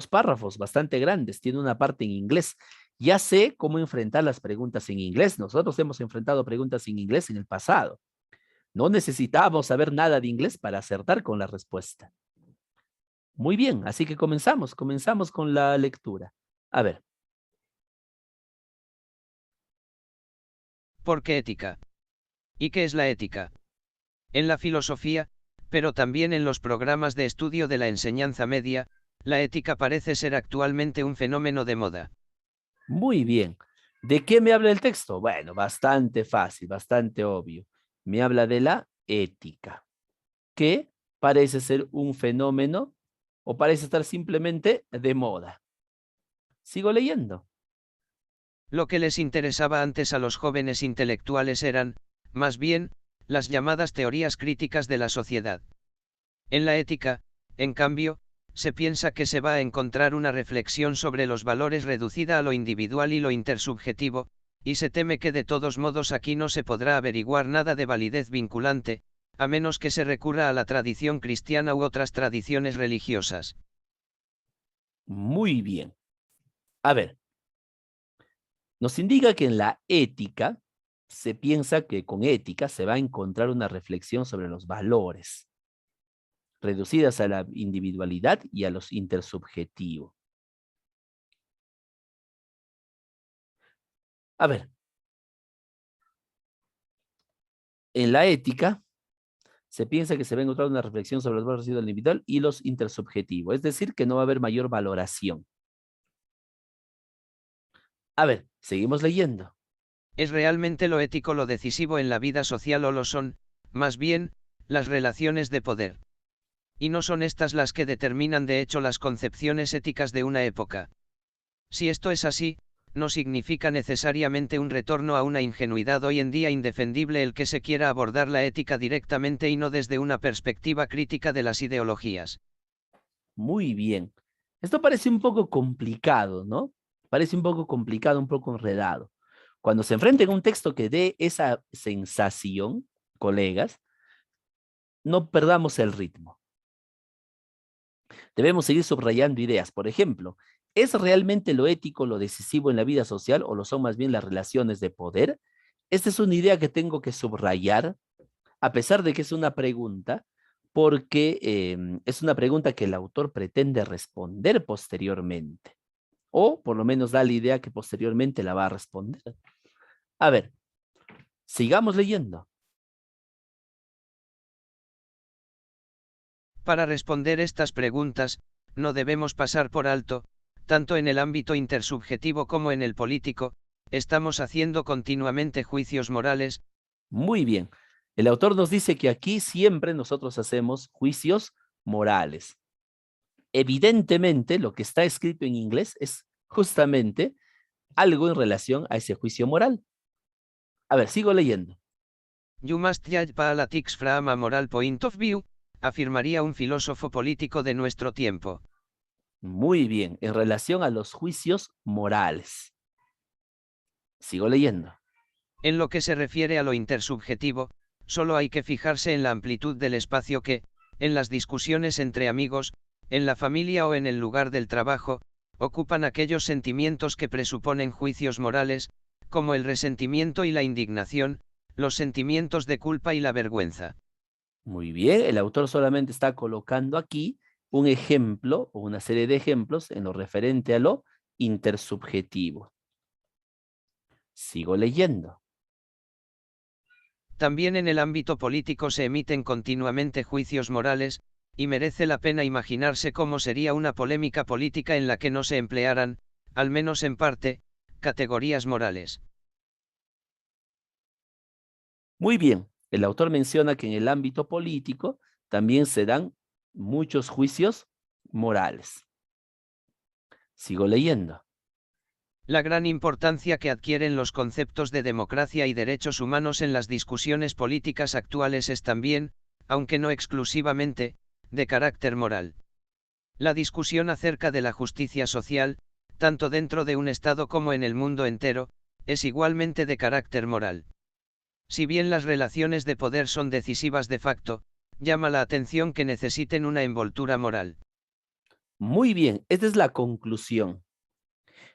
párrafos bastante grandes, tiene una parte en inglés. Ya sé cómo enfrentar las preguntas en inglés. Nosotros hemos enfrentado preguntas en inglés en el pasado. No necesitamos saber nada de inglés para acertar con la respuesta. Muy bien, así que comenzamos con la lectura. A ver, ¿Por qué ética? ¿Y qué es la ética? En la filosofía, pero también en los programas de estudio de la enseñanza media, la ética parece ser actualmente un fenómeno de moda. muy bien. ¿De qué me habla el texto? Bueno, bastante fácil, bastante obvio. Me habla de la ética, que parece ser un fenómeno o parece estar simplemente de moda. Sigo leyendo. Lo que les interesaba antes a los jóvenes intelectuales eran, más bien, las llamadas teorías críticas de la sociedad. En la ética, en cambio, se piensa que se va a encontrar una reflexión sobre los valores reducida a lo individual y lo intersubjetivo, y se teme que de todos modos aquí no se podrá averiguar nada de validez vinculante, a menos que se recurra a la tradición cristiana u otras tradiciones religiosas. Muy bien. A ver, nos indica que en la ética se piensa que con ética se va a encontrar una reflexión sobre los valores, reducidas a la individualidad y a los intersubjetivos. A ver, en la ética se piensa que se va a encontrar una reflexión sobre los valores residuos individual y los intersubjetivos, es decir, que no va a haber mayor valoración. A ver, seguimos leyendo. ¿Es realmente lo ético lo decisivo en la vida social o lo son, más bien, las relaciones de poder? Y no son estas las que determinan de hecho las concepciones éticas de una época. Si esto es así, no significa necesariamente un retorno a una ingenuidad hoy en día indefendible el que se quiera abordar la ética directamente y no desde una perspectiva crítica de las ideologías. Muy bien. Esto parece un poco complicado, ¿no? Parece un poco complicado, un poco enredado. Cuando se enfrenten a un texto que dé esa sensación, colegas, no perdamos el ritmo. Debemos seguir subrayando ideas. Por ejemplo, ¿es realmente lo ético lo decisivo en la vida social o lo son más bien las relaciones de poder? Esta es una idea que tengo que subrayar, a pesar de que es una pregunta, porque es una pregunta que el autor pretende responder posteriormente, o por lo menos da la idea que posteriormente la va a responder. A ver, sigamos leyendo. Para responder estas preguntas, no debemos pasar por alto, tanto en el ámbito intersubjetivo como en el político, estamos haciendo continuamente juicios morales. Muy bien. El autor nos dice que aquí siempre nosotros hacemos juicios morales. Evidentemente, lo que está escrito en inglés es justamente algo en relación a ese juicio moral. A ver, sigo leyendo. You must judge politics from a moral point of view, afirmaría un filósofo político de nuestro tiempo. Muy bien, en relación a los juicios morales. Sigo leyendo. En lo que se refiere a lo intersubjetivo, solo hay que fijarse en la amplitud del espacio que, en las discusiones entre amigos, en la familia o en el lugar del trabajo, ocupan aquellos sentimientos que presuponen juicios morales, como el resentimiento y la indignación, los sentimientos de culpa y la vergüenza. Muy bien, el autor solamente está colocando aquí un ejemplo o una serie de ejemplos en lo referente a lo intersubjetivo. Sigo leyendo. También en el ámbito político se emiten continuamente juicios morales, y merece la pena imaginarse cómo sería una polémica política en la que no se emplearan, al menos en parte, categorías morales. Muy bien, el autor menciona que en el ámbito político también se dan muchos juicios morales. Sigo leyendo. La gran importancia que adquieren los conceptos de democracia y derechos humanos en las discusiones políticas actuales es también, aunque no exclusivamente, de carácter moral. La discusión acerca de la justicia social, tanto dentro de un Estado como en el mundo entero, es igualmente de carácter moral. Si bien las relaciones de poder son decisivas de facto, llama la atención que necesiten una envoltura moral. Muy bien, esta es la conclusión.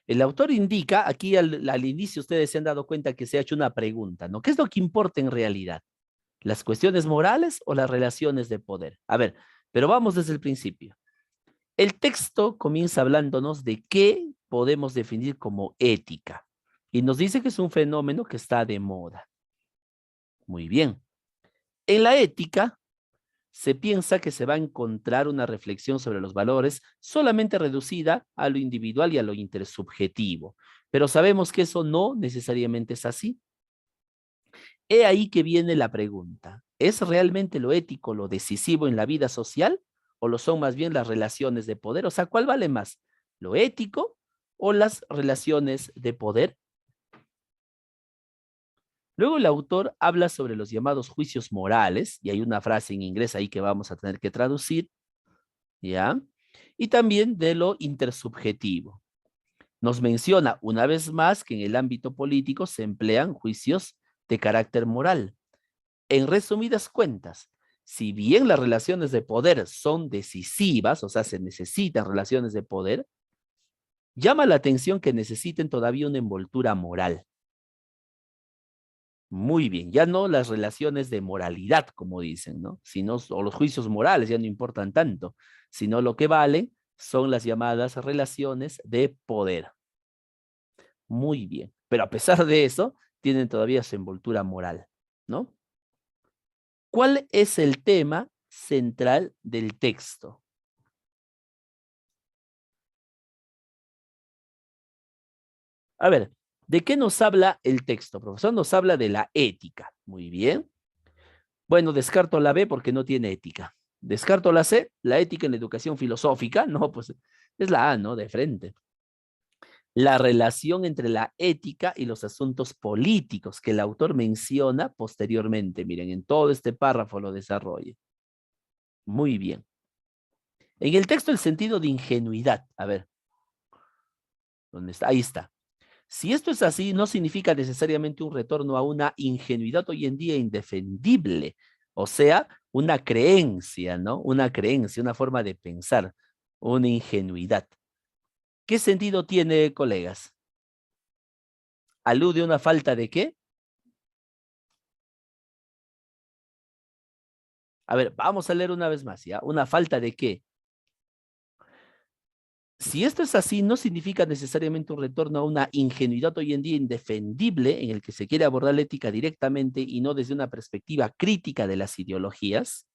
El autor indica, aquí al inicio ustedes se han dado cuenta que se ha hecho una pregunta, ¿no? ¿Qué es lo que importa en realidad? ¿Las cuestiones morales o las relaciones de poder? A ver, pero vamos desde el principio. El texto comienza hablándonos de qué podemos definir como ética y nos dice que es un fenómeno que está de moda. Muy bien. En la ética se piensa que se va a encontrar una reflexión sobre los valores solamente reducida a lo individual y a lo intersubjetivo, pero sabemos que eso no necesariamente es así. He ahí que viene la pregunta. ¿Es realmente lo ético lo decisivo en la vida social o lo son más bien las relaciones de poder? O sea, ¿cuál vale más? ¿Lo ético o las relaciones de poder? Luego el autor habla sobre los llamados juicios morales, y hay una frase en inglés ahí que vamos a tener que traducir, ¿ya? Y también de lo intersubjetivo. Nos menciona una vez más que en el ámbito político se emplean juicios de carácter moral. En resumidas cuentas, si bien las relaciones de poder son decisivas, o sea, se necesitan relaciones de poder, llama la atención que necesiten todavía una envoltura moral. Muy bien, ya no las relaciones de moralidad, como dicen, ¿no? Sino, o los juicios morales ya no importan tanto, sino lo que valen son las llamadas relaciones de poder. Muy bien, pero a pesar de eso, tienen todavía su envoltura moral, ¿no? ¿Cuál es el tema central del texto? A ver, ¿de qué nos habla el texto, profesor? Nos habla de la ética. Muy bien. Bueno, descarto la B porque no tiene ética. Descarto la C, la ética en la educación filosófica. No, pues es la A, ¿no? De frente. La relación entre la ética y los asuntos políticos que el autor menciona posteriormente. Miren, en todo este párrafo lo desarrolla. Muy bien. En el texto el sentido de ingenuidad. A ver, ¿dónde está? Ahí está. Si esto es así, no significa necesariamente un retorno a una ingenuidad hoy en día indefendible, o sea, una creencia, ¿no? Una creencia, una forma de pensar, una ingenuidad. ¿Qué sentido tiene, colegas? ¿Alude a una falta de qué? A ver, vamos a leer una vez más, ¿ya? ¿Una falta de qué? Si esto es así, no significa necesariamente un retorno a una ingenuidad hoy en día indefendible en el que se quiere abordar la ética directamente y no desde una perspectiva crítica de las ideologías.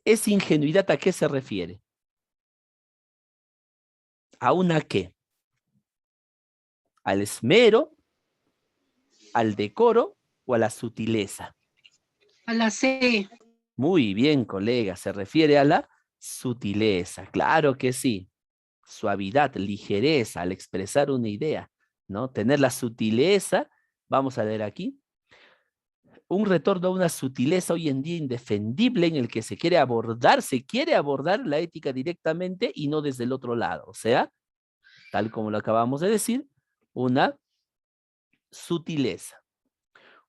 ¿Es ingenuidad a qué se refiere? ¿A una qué? ¿Al esmero, al decoro o a la sutileza? A la C. Muy bien, colega, se refiere a la sutileza. Claro que sí. Suavidad, ligereza al expresar una idea, ¿no? Tener la sutileza, vamos a ver aquí, un retorno a una sutileza hoy en día indefendible en el que se quiere abordar la ética directamente y no desde el otro lado. O sea, tal como lo acabamos de decir, una sutileza.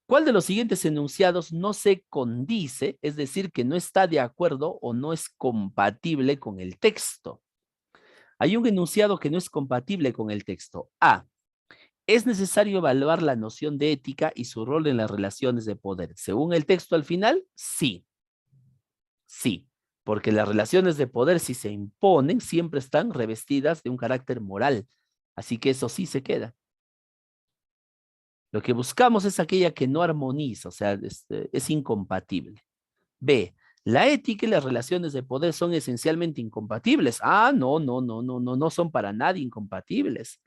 ¿Cuál de los siguientes enunciados no se condice, es decir, que no está de acuerdo o no es compatible con el texto? Hay un enunciado que no es compatible con el texto. A. Es necesario evaluar la noción de ética y su rol en las relaciones de poder. Según el texto al final, sí. Sí, porque las relaciones de poder, si se imponen, siempre están revestidas de un carácter moral. Así que eso sí se queda. Lo que buscamos es aquella que no armoniza, o sea, es incompatible. B. La ética y las relaciones de poder son esencialmente incompatibles. Ah, no son para nadie incompatibles.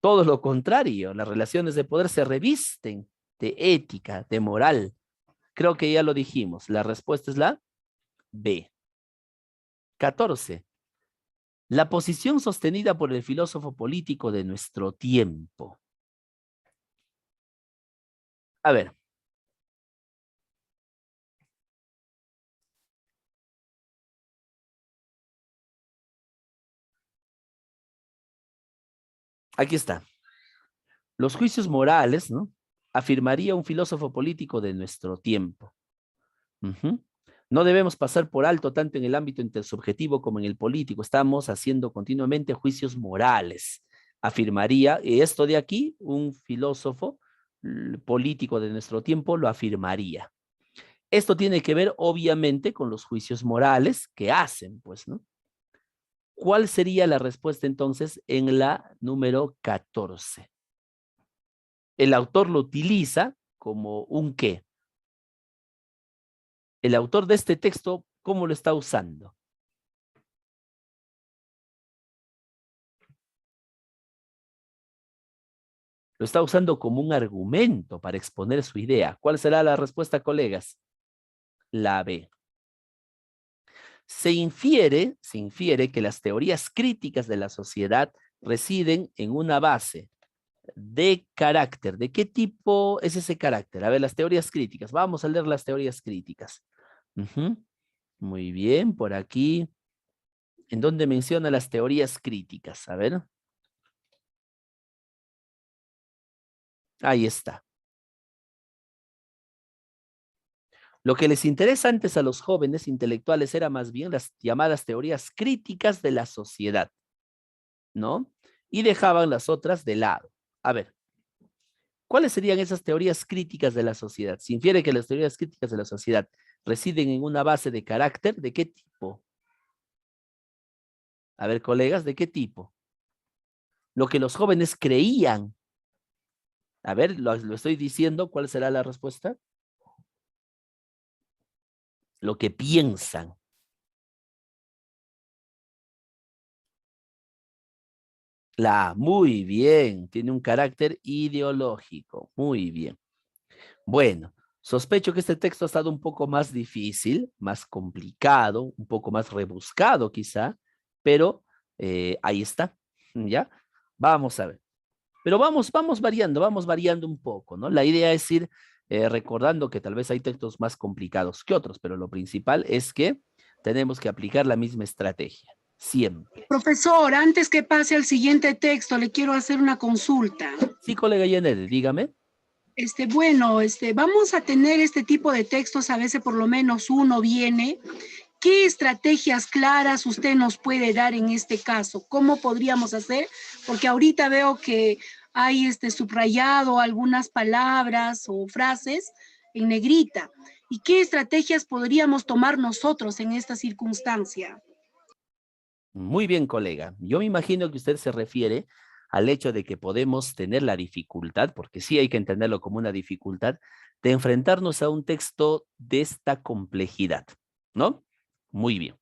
Todo lo contrario, las relaciones de poder se revisten de ética, de moral. Creo que ya lo dijimos. La respuesta es la B. 14. La posición sostenida por el filósofo político de nuestro tiempo. A ver. Aquí está. Los juicios morales, ¿no? Afirmaría un filósofo político de nuestro tiempo. No debemos pasar por alto tanto en el ámbito intersubjetivo como en el político. Estamos haciendo continuamente juicios morales. Afirmaría, y esto de aquí, un filósofo político de nuestro tiempo lo afirmaría. Esto tiene que ver, obviamente, con los juicios morales que hacen, pues, ¿no? ¿Cuál sería la respuesta entonces en la número 14? El autor lo utiliza como un ¿qué? El autor de este texto, ¿cómo lo está usando? Lo está usando como un argumento para exponer su idea. ¿Cuál será la respuesta, colegas? La B. Se infiere que las teorías críticas de la sociedad residen en una base de carácter. ¿De qué tipo es ese carácter? A ver, las teorías críticas. Vamos a leer las teorías críticas. Muy bien, por aquí. ¿En dónde menciona las teorías críticas? A ver. Ahí está. Lo que les interesa antes a los jóvenes intelectuales era más bien las llamadas teorías críticas de la sociedad, ¿no? Y dejaban las otras de lado. A ver, ¿cuáles serían esas teorías críticas de la sociedad? Se infiere que las teorías críticas de la sociedad residen en una base de carácter. ¿De qué tipo? A ver, colegas, ¿de qué tipo? Lo que los jóvenes creían. A ver, lo estoy diciendo, ¿cuál será la respuesta? Lo que piensan. La A, muy bien, tiene un carácter ideológico, muy bien. Bueno, sospecho que este texto ha estado un poco más difícil, más complicado, un poco más rebuscado quizá, pero ahí está, ¿ya? Vamos a ver. Pero vamos variando un poco, ¿no? La idea es ir recordando que tal vez hay textos más complicados que otros, pero lo principal es que tenemos que aplicar la misma estrategia, siempre. Profesor, antes que pase al siguiente texto, le quiero hacer una consulta. Sí, colega Yanede, dígame. Vamos a tener este tipo de textos, a veces por lo menos uno viene. ¿Qué estrategias claras usted nos puede dar en este caso? ¿Cómo podríamos hacer? Porque ahorita veo que hay subrayado algunas palabras o frases en negrita. ¿Y qué estrategias podríamos tomar nosotros en esta circunstancia? Muy bien, colega. Yo me imagino que usted se refiere al hecho de que podemos tener la dificultad, porque sí hay que entenderlo como una dificultad, de enfrentarnos a un texto de esta complejidad, ¿no? Muy bien.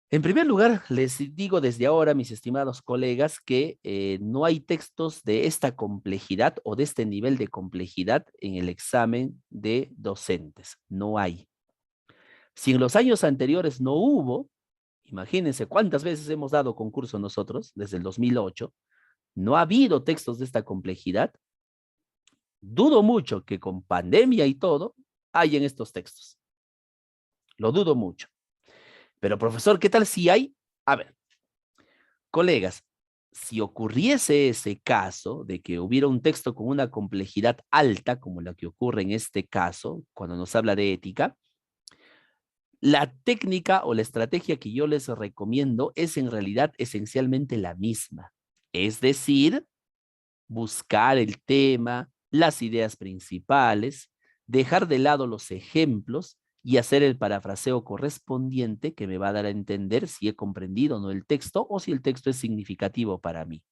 En primer lugar, les digo desde ahora, mis estimados colegas, que no hay textos de esta complejidad o de este nivel de complejidad en el examen de docentes. No hay. Si en los años anteriores no hubo, imagínense cuántas veces hemos dado concurso nosotros, desde el 2008, no ha habido textos de esta complejidad. Dudo mucho que con pandemia y todo hayan estos textos. Lo dudo mucho. Pero profesor, ¿qué tal si hay? A ver, colegas, si ocurriese ese caso de que hubiera un texto con una complejidad alta, como la que ocurre en este caso, cuando nos habla de ética, la técnica o la estrategia que yo les recomiendo es en realidad esencialmente la misma. Es decir, buscar el tema, las ideas principales, dejar de lado los ejemplos y hacer el parafraseo correspondiente que me va a dar a entender si he comprendido o no el texto o si el texto es significativo para mí.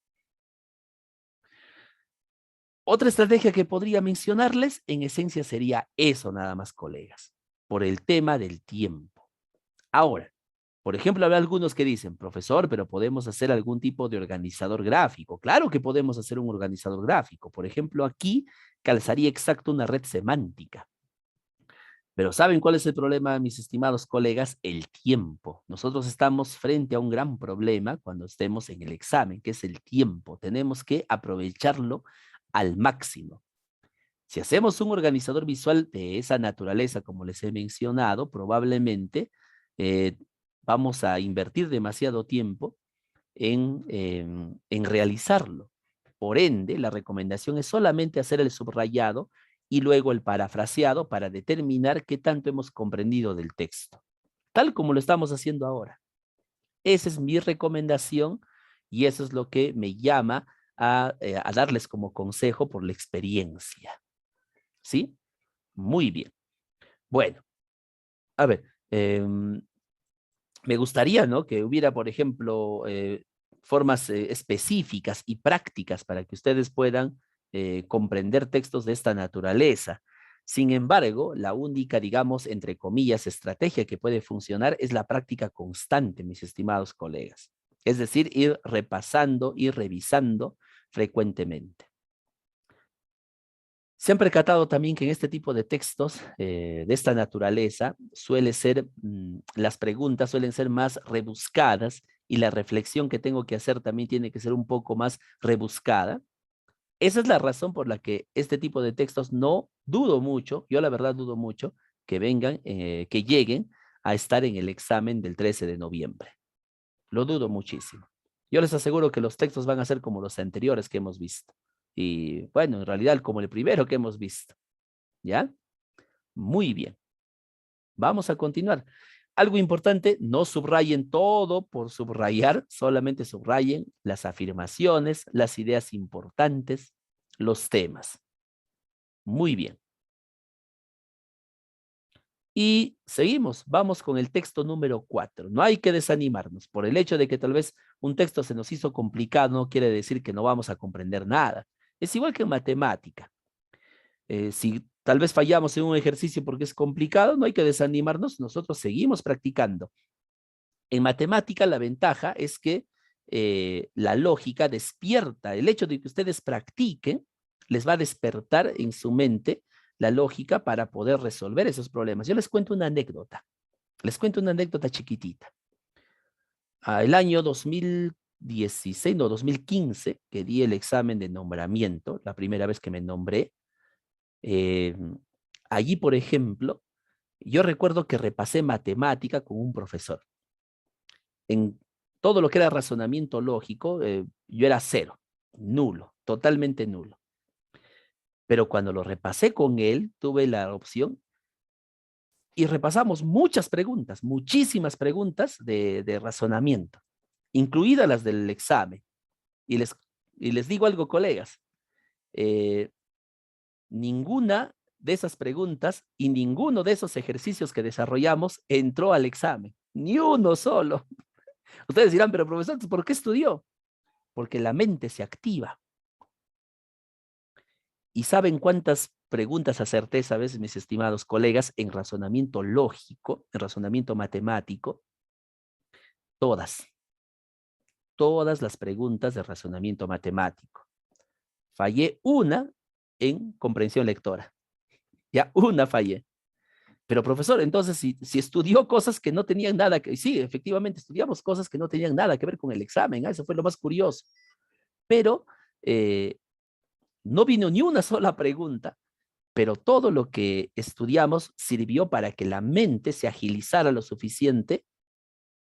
Otra estrategia que podría mencionarles en esencia sería eso nada más, colegas, por el tema del tiempo. Ahora, por ejemplo, habrá algunos que dicen, profesor, pero podemos hacer algún tipo de organizador gráfico. Claro que podemos hacer un organizador gráfico. Por ejemplo, aquí calzaría exacto una red semántica. Pero ¿saben cuál es el problema, mis estimados colegas? El tiempo. Nosotros estamos frente a un gran problema cuando estemos en el examen, que es el tiempo. Tenemos que aprovecharlo al máximo. Si hacemos un organizador visual de esa naturaleza, como les he mencionado, probablemente eh, vamos a invertir demasiado tiempo en realizarlo. Por ende, la recomendación es solamente hacer el subrayado y luego el parafraseado para determinar qué tanto hemos comprendido del texto, tal como lo estamos haciendo ahora. Esa es mi recomendación y eso es lo que me llama a darles como consejo por la experiencia. ¿Sí? Muy bien. Bueno, a ver, me gustaría, ¿no? Que hubiera, por ejemplo, formas específicas y prácticas para que ustedes puedan comprender textos de esta naturaleza. Sin embargo, la única, digamos, entre comillas, estrategia que puede funcionar es la práctica constante, mis estimados colegas. Es decir, ir repasando, ir revisando frecuentemente. Se han percatado también que en este tipo de textos de esta naturaleza las preguntas suelen ser más rebuscadas y la reflexión que tengo que hacer también tiene que ser un poco más rebuscada. Esa es la razón por la que este tipo de textos no dudo mucho, yo la verdad dudo mucho que vengan, que lleguen a estar en el examen del 13 de noviembre. Lo dudo muchísimo. Yo les aseguro que los textos van a ser como los anteriores que hemos visto. Y bueno, en realidad como el primero que hemos visto. ¿Ya? Muy bien. Vamos a continuar. Algo importante, no subrayen todo por subrayar, solamente subrayen las afirmaciones, las ideas importantes, los temas. Muy bien. Y seguimos, vamos con el texto número 4. No hay que desanimarnos. Por el hecho de que tal vez un texto se nos hizo complicado, no quiere decir que no vamos a comprender nada. Es igual que en matemática. Si tal vez fallamos en un ejercicio porque es complicado, no hay que desanimarnos, nosotros seguimos practicando. En matemática la ventaja es que la lógica despierta, el hecho de que ustedes practiquen, les va a despertar en su mente la lógica para poder resolver esos problemas. Yo les cuento una anécdota, chiquitita. El año 2016, no, 2015, que di el examen de nombramiento, la primera vez que me nombré, eh, allí, por ejemplo, yo recuerdo que repasé matemática con un profesor. En todo lo que era razonamiento lógico, yo era cero, nulo, totalmente nulo. Pero cuando lo repasé con él, tuve la opción y repasamos muchas preguntas, muchísimas preguntas de razonamiento, incluidas las del examen. Y les digo algo, colegas, eh, ninguna de esas preguntas y ninguno de esos ejercicios que desarrollamos entró al examen, ni uno solo. Ustedes dirán, pero profesor, ¿por qué estudió? Porque la mente se activa. ¿Y saben cuántas preguntas acerté esa vez, mis estimados colegas, en razonamiento lógico, en razonamiento matemático? todas. Todas las preguntas de razonamiento matemático. Fallé una en comprensión lectora. Ya, una fallé. Pero profesor, entonces si estudió cosas que no tenían nada que... Sí, efectivamente, estudiamos cosas que no tenían nada que ver con el examen. Eso fue lo más curioso. Pero no vino ni una sola pregunta, pero todo lo que estudiamos sirvió para que la mente se agilizara lo suficiente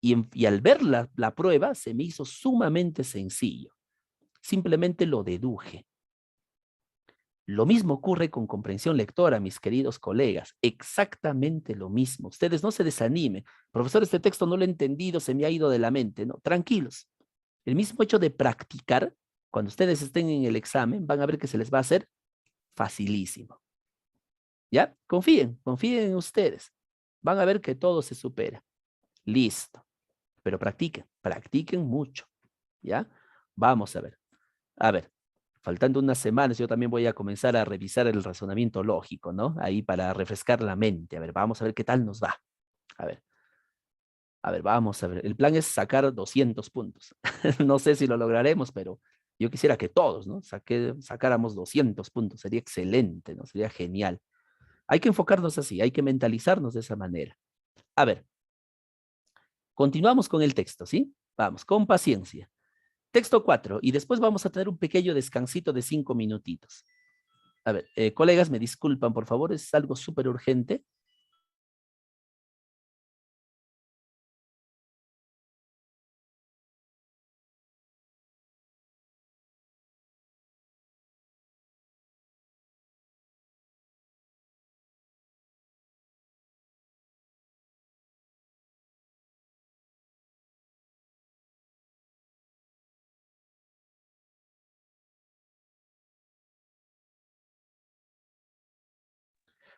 y al ver la prueba se me hizo sumamente sencillo. Simplemente lo deduje. Lo mismo ocurre con comprensión lectora, mis queridos colegas. Exactamente lo mismo. Ustedes no se desanimen. Profesor, este texto no lo he entendido, se me ha ido de la mente. No, tranquilos. El mismo hecho de practicar, cuando ustedes estén en el examen, van a ver que se les va a hacer facilísimo. ¿Ya? Confíen en ustedes. Van a ver que todo se supera. Listo. Pero practiquen mucho. ¿Ya? Vamos a ver. A ver, faltando unas semanas, yo también voy a comenzar a revisar el razonamiento lógico, ¿no? Ahí para refrescar la mente. A ver, vamos a ver qué tal nos va. A ver, vamos a ver. El plan es sacar 200 puntos. No sé si lo lograremos, pero yo quisiera que todos, ¿no? Sacáramos 200 puntos. Sería excelente, ¿no? Sería genial. Hay que enfocarnos así, hay que mentalizarnos de esa manera. A ver, continuamos con el texto, ¿sí? Vamos, con paciencia. Texto 4, y después vamos a tener un pequeño descansito de 5 minutitos. A ver, colegas, me disculpan, por favor, es algo súper urgente.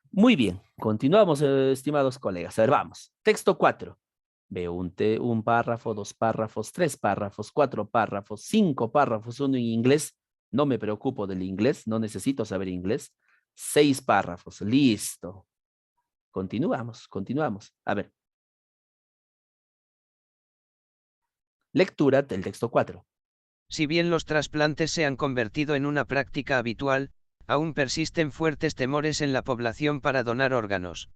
Muy bien, continuamos, estimados colegas. A ver, vamos. Texto 4. Veo un párrafo, 2 párrafos, 3 párrafos, 4 párrafos, 5 párrafos, uno en inglés. No me preocupo del inglés, no necesito saber inglés. 6 párrafos, listo. Continuamos. A ver. Lectura del texto 4. Si bien los trasplantes se han convertido en una práctica habitual, aún persisten fuertes temores en la población para donar órganos.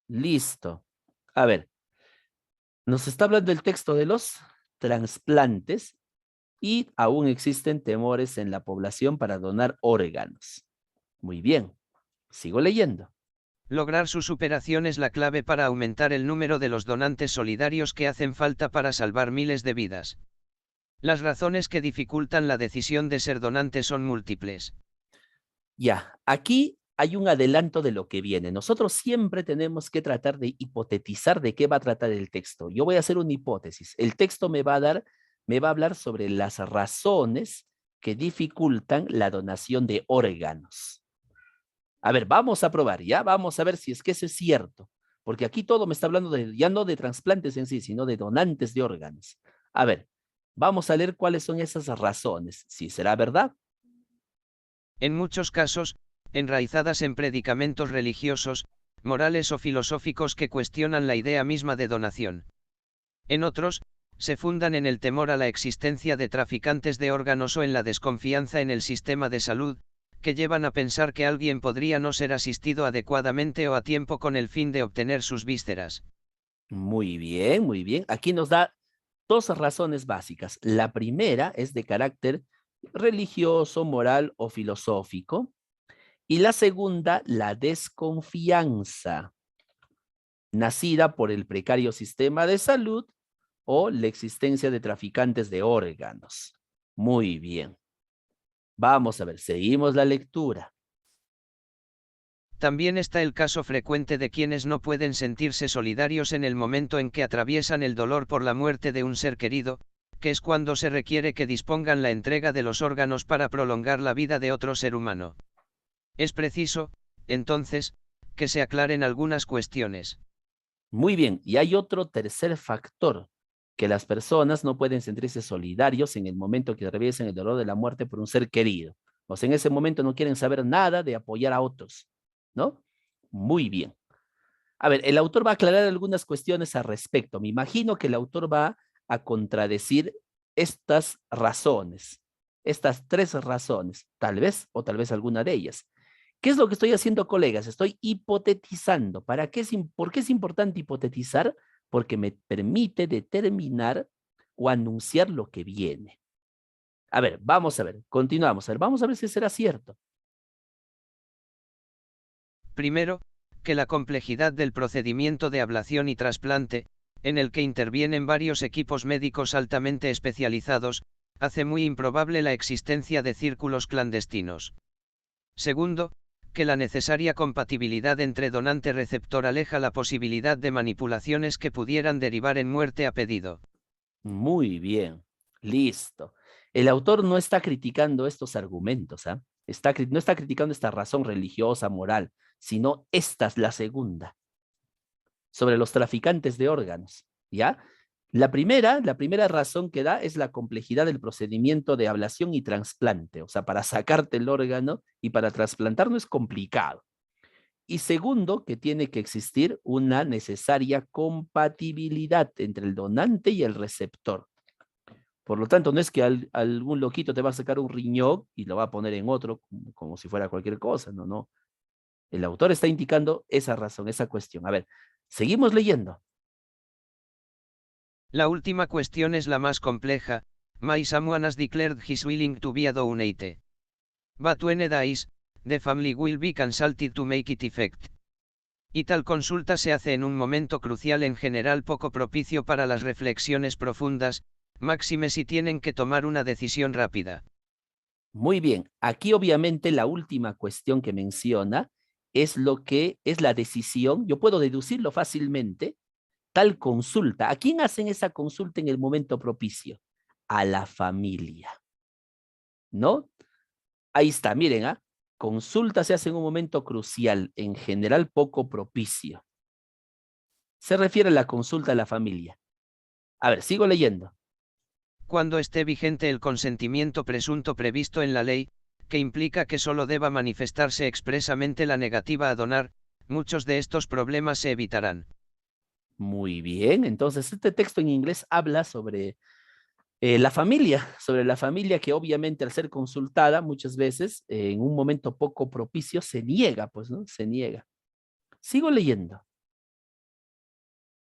Listo. A ver, nos está hablando el texto de los trasplantes y aún existen temores en la población para donar órganos. Muy bien, sigo leyendo. Lograr su superación es la clave para aumentar el número de los donantes solidarios que hacen falta para salvar miles de vidas. Las razones que dificultan la decisión de ser donante son múltiples. Ya, aquí hay un adelanto de lo que viene. Nosotros siempre tenemos que tratar de hipotetizar de qué va a tratar el texto. Yo voy a hacer una hipótesis. El texto me va a hablar sobre las razones que dificultan la donación de órganos. A ver, vamos a probar, ¿ya? Vamos a ver si es que eso es cierto. Porque aquí todo me está hablando ya no de trasplantes en sí, sino de donantes de órganos. A ver, vamos a leer cuáles son esas razones. Si será verdad. En muchos casos, enraizadas en predicamentos religiosos, morales o filosóficos que cuestionan la idea misma de donación. En otros, se fundan en el temor a la existencia de traficantes de órganos o en la desconfianza en el sistema de salud, que llevan a pensar que alguien podría no ser asistido adecuadamente o a tiempo con el fin de obtener sus vísceras. Muy bien, muy bien. Aquí nos da 2 razones básicas. La primera es de carácter religioso, moral o filosófico. Y la segunda, la desconfianza, nacida por el precario sistema de salud o la existencia de traficantes de órganos. Muy bien. Vamos a ver, seguimos la lectura. También está el caso frecuente de quienes no pueden sentirse solidarios en el momento en que atraviesan el dolor por la muerte de un ser querido, que es cuando se requiere que dispongan la entrega de los órganos para prolongar la vida de otro ser humano. Es preciso, entonces, que se aclaren algunas cuestiones. Muy bien, y hay otro tercer factor, que las personas no pueden sentirse solidarios en el momento que atraviesen el dolor de la muerte por un ser querido. O sea, en ese momento no quieren saber nada de apoyar a otros, ¿no? Muy bien. A ver, el autor va a aclarar algunas cuestiones al respecto. Me imagino que el autor va a contradecir estas razones, estas 3 razones, tal vez o tal vez alguna de ellas. ¿Qué es lo que estoy haciendo, colegas? Estoy hipotetizando. ¿Por qué es importante hipotetizar? Porque me permite determinar o anunciar lo que viene. A ver, vamos a ver, continuamos. A ver, vamos a ver si será cierto. Primero, que la complejidad del procedimiento de ablación y trasplante, en el que intervienen varios equipos médicos altamente especializados, hace muy improbable la existencia de círculos clandestinos. Segundo, que la necesaria compatibilidad entre donante-receptor aleja la posibilidad de manipulaciones que pudieran derivar en muerte a pedido. Muy bien, listo. El autor no está criticando estos argumentos, ¿ah? No está criticando esta razón religiosa, moral, sino esta es la segunda, sobre los traficantes de órganos, ¿ya? La primera razón que da es la complejidad del procedimiento de ablación y trasplante, o sea, para sacarte el órgano y para trasplantar no es complicado. Y segundo, que tiene que existir una necesaria compatibilidad entre el donante y el receptor. Por lo tanto, no es que algún loquito te va a sacar un riñón y lo va a poner en otro como si fuera cualquier cosa, no, no. El autor está indicando esa razón, esa cuestión. A ver, seguimos leyendo. La última cuestión es la más compleja. My someone has declared his willing to be a donate. But when dies, the family will be consulted to make it effect. Y tal consulta se hace en un momento crucial, en general poco propicio para las reflexiones profundas, máxime si tienen que tomar una decisión rápida. Muy bien, aquí obviamente la última cuestión que menciona es lo que es la decisión, yo puedo deducirlo fácilmente, tal consulta. ¿A quién hacen esa consulta en el momento propicio? A la familia, ¿no? Ahí está, miren, ¿ah? Consulta se hace en un momento crucial, en general poco propicio. Se refiere a la consulta a la familia. A ver, sigo leyendo. Cuando esté vigente el consentimiento presunto previsto en la ley, que implica que solo deba manifestarse expresamente la negativa a donar, muchos de estos problemas se evitarán. Muy bien, entonces este texto en inglés habla sobre sobre la familia que obviamente al ser consultada muchas veces en un momento poco propicio se niega, pues, ¿no? Se niega. Sigo leyendo.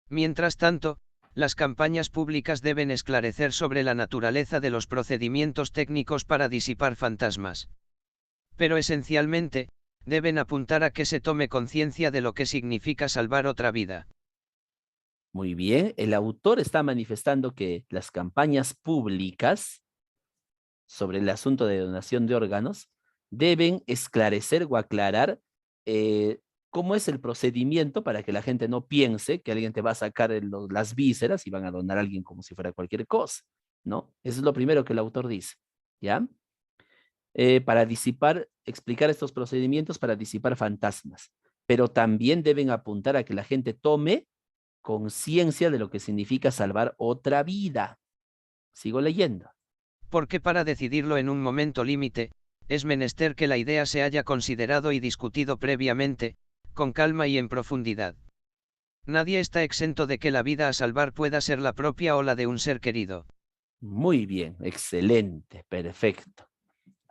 Mientras tanto, las campañas públicas deben esclarecer sobre la naturaleza de los procedimientos técnicos para disipar fantasmas. Pero esencialmente, deben apuntar a que se tome conciencia de lo que significa salvar otra vida. Muy bien, el autor está manifestando que las campañas públicas sobre el asunto de donación de órganos deben esclarecer o aclarar cómo es el procedimiento para que la gente no piense que alguien te va a sacar las vísceras y van a donar a alguien como si fuera cualquier cosa, ¿no? Eso es lo primero que el autor dice, ¿ya? Para explicar estos procedimientos para disipar fantasmas, pero también deben apuntar a que la gente tome conciencia de lo que significa salvar otra vida. Sigo leyendo. Porque para decidirlo en un momento límite, es menester que la idea se haya considerado y discutido previamente, con calma y en profundidad. Nadie está exento de que la vida a salvar pueda ser la propia o la de un ser querido. Muy bien, excelente, perfecto.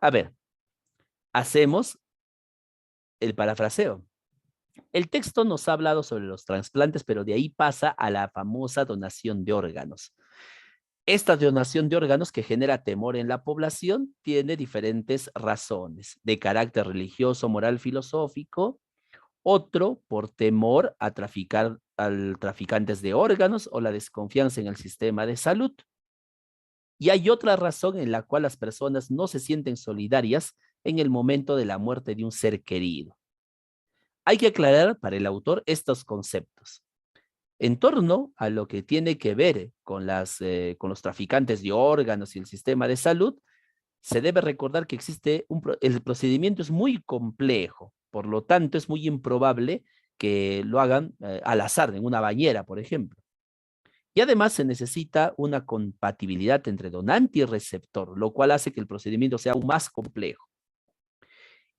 A ver, hacemos el parafraseo. El texto nos ha hablado sobre los trasplantes, pero de ahí pasa a la famosa donación de órganos. Esta donación de órganos que genera temor en la población tiene diferentes razones, de carácter religioso, moral, filosófico. Otro por temor a traficantes de órganos o la desconfianza en el sistema de salud. Y hay otra razón en la cual las personas no se sienten solidarias en el momento de la muerte de un ser querido. Hay que aclarar para el autor estos conceptos. En torno a lo que tiene que ver con los traficantes de órganos y el sistema de salud, se debe recordar que el procedimiento es muy complejo, por lo tanto es muy improbable que lo hagan al azar, en una bañera, por ejemplo. Y además se necesita una compatibilidad entre donante y receptor, lo cual hace que el procedimiento sea aún más complejo.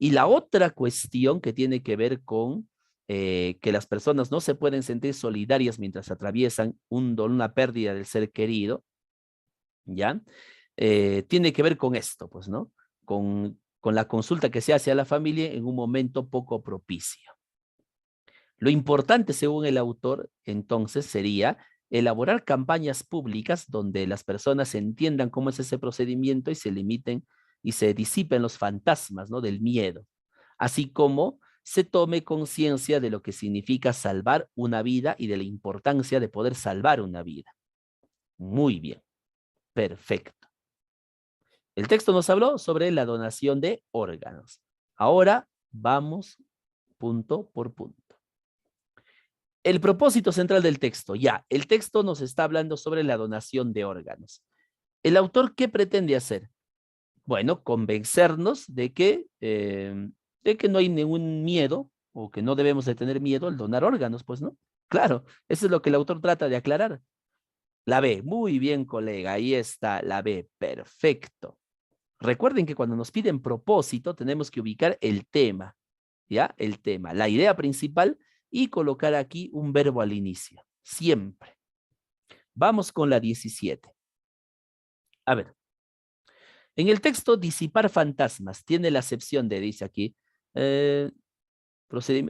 Y la otra cuestión que tiene que ver con que las personas no se pueden sentir solidarias mientras atraviesan una pérdida del ser querido, ¿ya? Tiene que ver con esto, pues, ¿no? Con la consulta que se hace a la familia en un momento poco propicio. Lo importante, según el autor, entonces, sería elaborar campañas públicas donde las personas entiendan cómo es ese procedimiento y se limiten y se disipen los fantasmas, ¿no? Del miedo, así como se tome conciencia de lo que significa salvar una vida y de la importancia de poder salvar una vida. Muy bien, perfecto. El texto nos habló sobre la donación de órganos. Ahora vamos punto por punto. El propósito central del texto. Ya, el texto nos está hablando sobre la donación de órganos. ¿El autor qué pretende hacer? Bueno, convencernos de que no hay ningún miedo o que no debemos de tener miedo al donar órganos, pues, ¿no? Claro, eso es lo que el autor trata de aclarar. La B, muy bien, colega, ahí está, la B, perfecto. Recuerden que cuando nos piden propósito tenemos que ubicar el tema, ¿ya? El tema, la idea principal y colocar aquí un verbo al inicio, siempre. Vamos con la 17. A ver, en el texto disipar fantasmas tiene la acepción de, dice aquí, eh,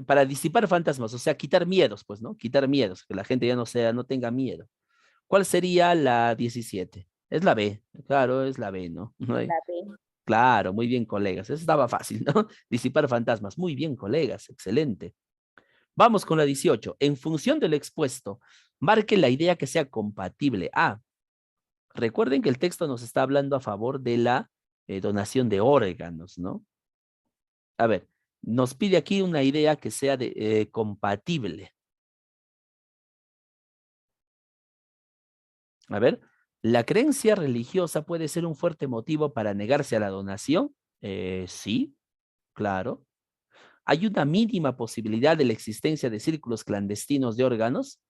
para disipar fantasmas, o sea, quitar miedos, pues, ¿no? Quitar miedos, que la gente ya no tenga miedo. ¿Cuál sería la 17? Es la B, claro, es la B, ¿no? No hay- La B. Claro, muy bien, colegas. Eso estaba fácil, ¿no? Disipar fantasmas. Muy bien, colegas. Excelente. Vamos con la 18. En función del expuesto, marque la idea que sea compatible. Recuerden que el texto nos está hablando a favor de la donación de órganos, ¿no? A ver, nos pide aquí una idea que sea compatible. A ver, ¿la creencia religiosa puede ser un fuerte motivo para negarse a la donación? Sí, claro. ¿Hay una mínima posibilidad de la existencia de círculos clandestinos de órganos?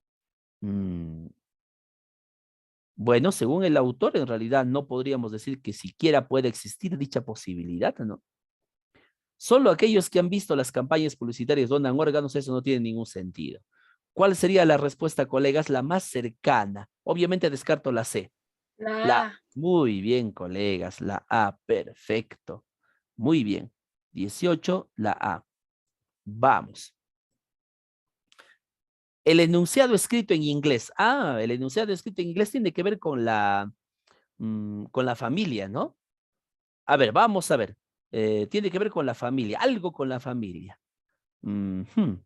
Mm, bueno, según el autor, en realidad no podríamos decir que siquiera puede existir dicha posibilidad, ¿no? Solo aquellos que han visto las campañas publicitarias donan órganos, eso no tiene ningún sentido. ¿Cuál sería la respuesta, colegas? La más cercana. Obviamente descarto la C. La A. Muy bien, colegas, la A, perfecto. Muy bien. 18, la A. Vamos. El enunciado escrito en inglés. El enunciado escrito en inglés tiene que ver con la familia, ¿no? A ver, vamos a ver. Tiene que ver con la familia, algo con la familia. Ujú.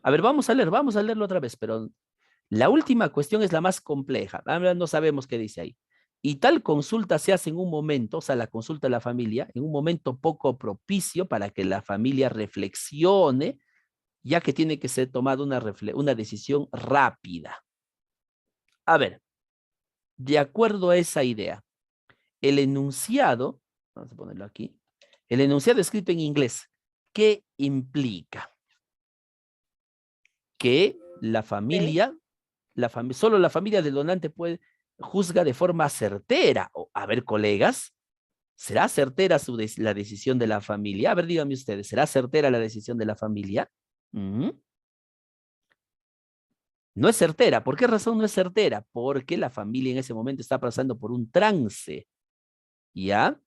A ver, vamos a leerlo otra vez, pero la última cuestión es la más compleja. Ahora no sabemos qué dice ahí. Y tal consulta se hace en un momento, o sea, la consulta de la familia, en un momento poco propicio para que la familia reflexione, ya que tiene que ser tomada una decisión rápida. A ver, de acuerdo a esa idea, el enunciado, vamos a ponerlo aquí, el enunciado escrito en inglés, ¿qué implica? Que la familia, solo la familia del donante juzga de forma certera. A ver, colegas, ¿será certera la decisión de la familia? A ver, díganme ustedes, ¿será certera la decisión de la familia? No es certera. ¿Por qué razón no es certera? Porque la familia en ese momento está pasando por un trance, ¿ya?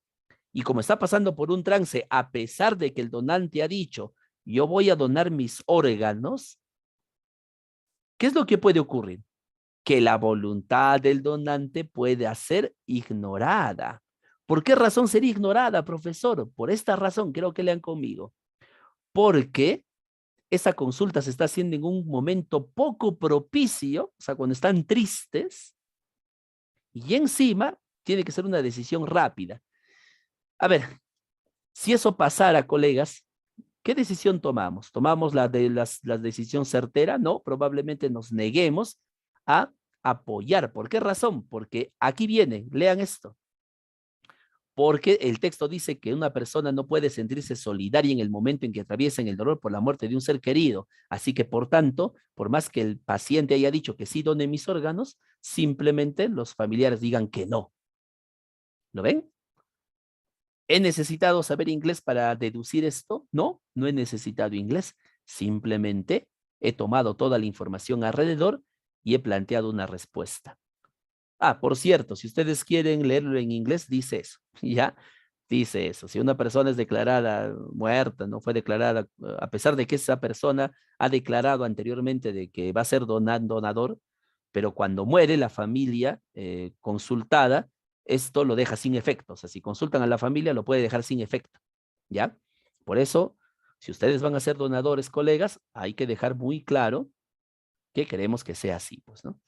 Y como está pasando por un trance, a pesar de que el donante ha dicho, yo voy a donar mis órganos, ¿qué es lo que puede ocurrir? Que la voluntad del donante puede ser ignorada. ¿Por qué razón sería ignorada, profesor? Por esta razón, creo que lean conmigo. Porque esa consulta se está haciendo en un momento poco propicio, o sea, cuando están tristes, y encima tiene que ser una decisión rápida. A ver, si eso pasara, colegas, ¿qué decisión tomamos? ¿Tomamos la decisión certera? No, probablemente nos neguemos a apoyar. ¿Por qué razón? Porque aquí viene, lean esto. Porque el texto dice que una persona no puede sentirse solidaria en el momento en que atraviesa el dolor por la muerte de un ser querido. Así que, por tanto, por más que el paciente haya dicho que sí done mis órganos, simplemente los familiares digan que no. ¿Lo ven? ¿He necesitado saber inglés para deducir esto? No, no he necesitado inglés. Simplemente he tomado toda la información alrededor y he planteado una respuesta. Ah, por cierto, si ustedes quieren leerlo en inglés, dice eso, ¿ya? Dice eso. Si una persona es declarada muerta, no fue declarada, a pesar de que esa persona ha declarado anteriormente de que va a ser donador, pero cuando muere la familia consultada, esto lo deja sin efecto. O sea, si consultan a la familia, lo puede dejar sin efecto, ¿ya? Por eso, si ustedes van a ser donadores, colegas, hay que dejar muy claro que queremos que sea así, pues, ¿no?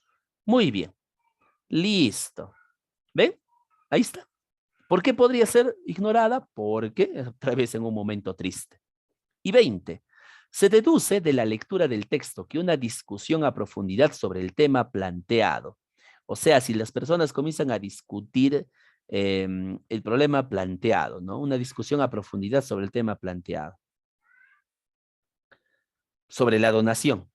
Muy bien. Listo. ¿Ven? Ahí está. ¿Por qué podría ser ignorada? Porque otra vez en un momento triste. Y 20. Se deduce de la lectura del texto que una discusión a profundidad sobre el tema planteado. O sea, si las personas comienzan a discutir el problema planteado, ¿no? Una discusión a profundidad sobre el tema planteado. Sobre la donación.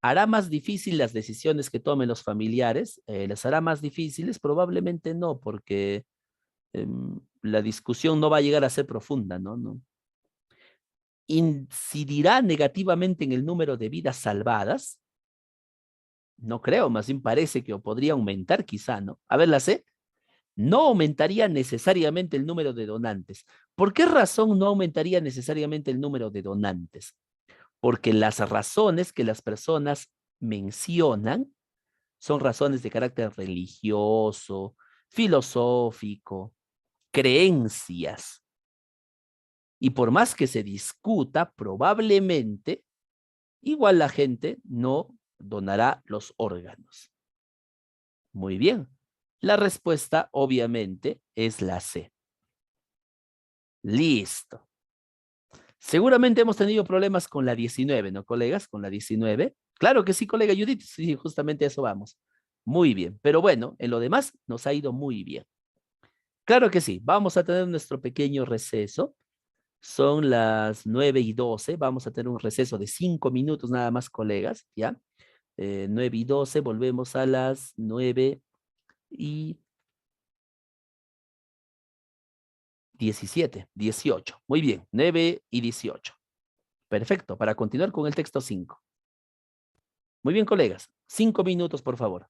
¿Hará más difícil las decisiones que tomen los familiares? ¿Les hará más difíciles? Probablemente no, porque la discusión no va a llegar a ser profunda, ¿no? ¿No? ¿Incidirá negativamente en el número de vidas salvadas? No creo, más bien parece que podría aumentar quizá, ¿no? A ver, la C. No aumentaría necesariamente el número de donantes. ¿Por qué razón no aumentaría necesariamente el número de donantes? Porque las razones que las personas mencionan son razones de carácter religioso, filosófico, creencias. Y por más que se discuta, probablemente igual la gente no donará los órganos. Muy bien. La respuesta obviamente es la C. Listo. Seguramente hemos tenido problemas con la 19, ¿no, colegas? Con la 19. Claro que sí, colega Judith. Sí, justamente a eso vamos. Muy bien. Pero bueno, en lo demás nos ha ido muy bien. Claro que sí. Vamos a tener nuestro pequeño receso. Son las 9:12. Vamos a tener un receso de 5 minutos nada más, colegas, ¿ya? 9:12. Volvemos a las 9:17, 18. Muy bien, 9:18. Perfecto, para continuar con el texto 5. Muy bien, colegas. 5 minutos, por favor.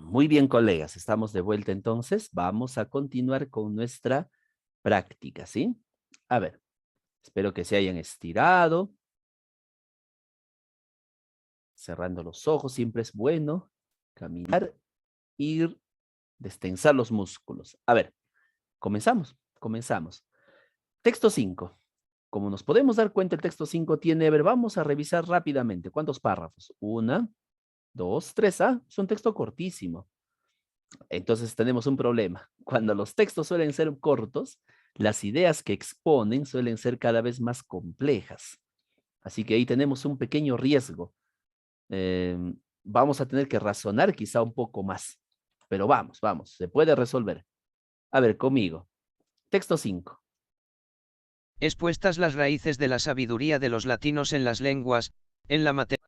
Muy bien, colegas, estamos de vuelta entonces. Vamos a continuar con nuestra práctica, ¿sí? A ver, espero que se hayan estirado. Cerrando los ojos, siempre es bueno caminar, ir, destensar los músculos. A ver, comenzamos. Texto 5. Como nos podemos dar cuenta, el texto 5 tiene, a ver, vamos a revisar rápidamente. ¿Cuántos párrafos? 1, 2, 3. Ah, es un texto cortísimo. Entonces tenemos un problema. Cuando los textos suelen ser cortos, las ideas que exponen suelen ser cada vez más complejas. Así que ahí tenemos un pequeño riesgo. Vamos a tener que razonar quizá un poco más. Pero vamos, se puede resolver. A ver, conmigo. Texto 5. Expuestas las raíces de la sabiduría de los latinos en las lenguas, en la materia.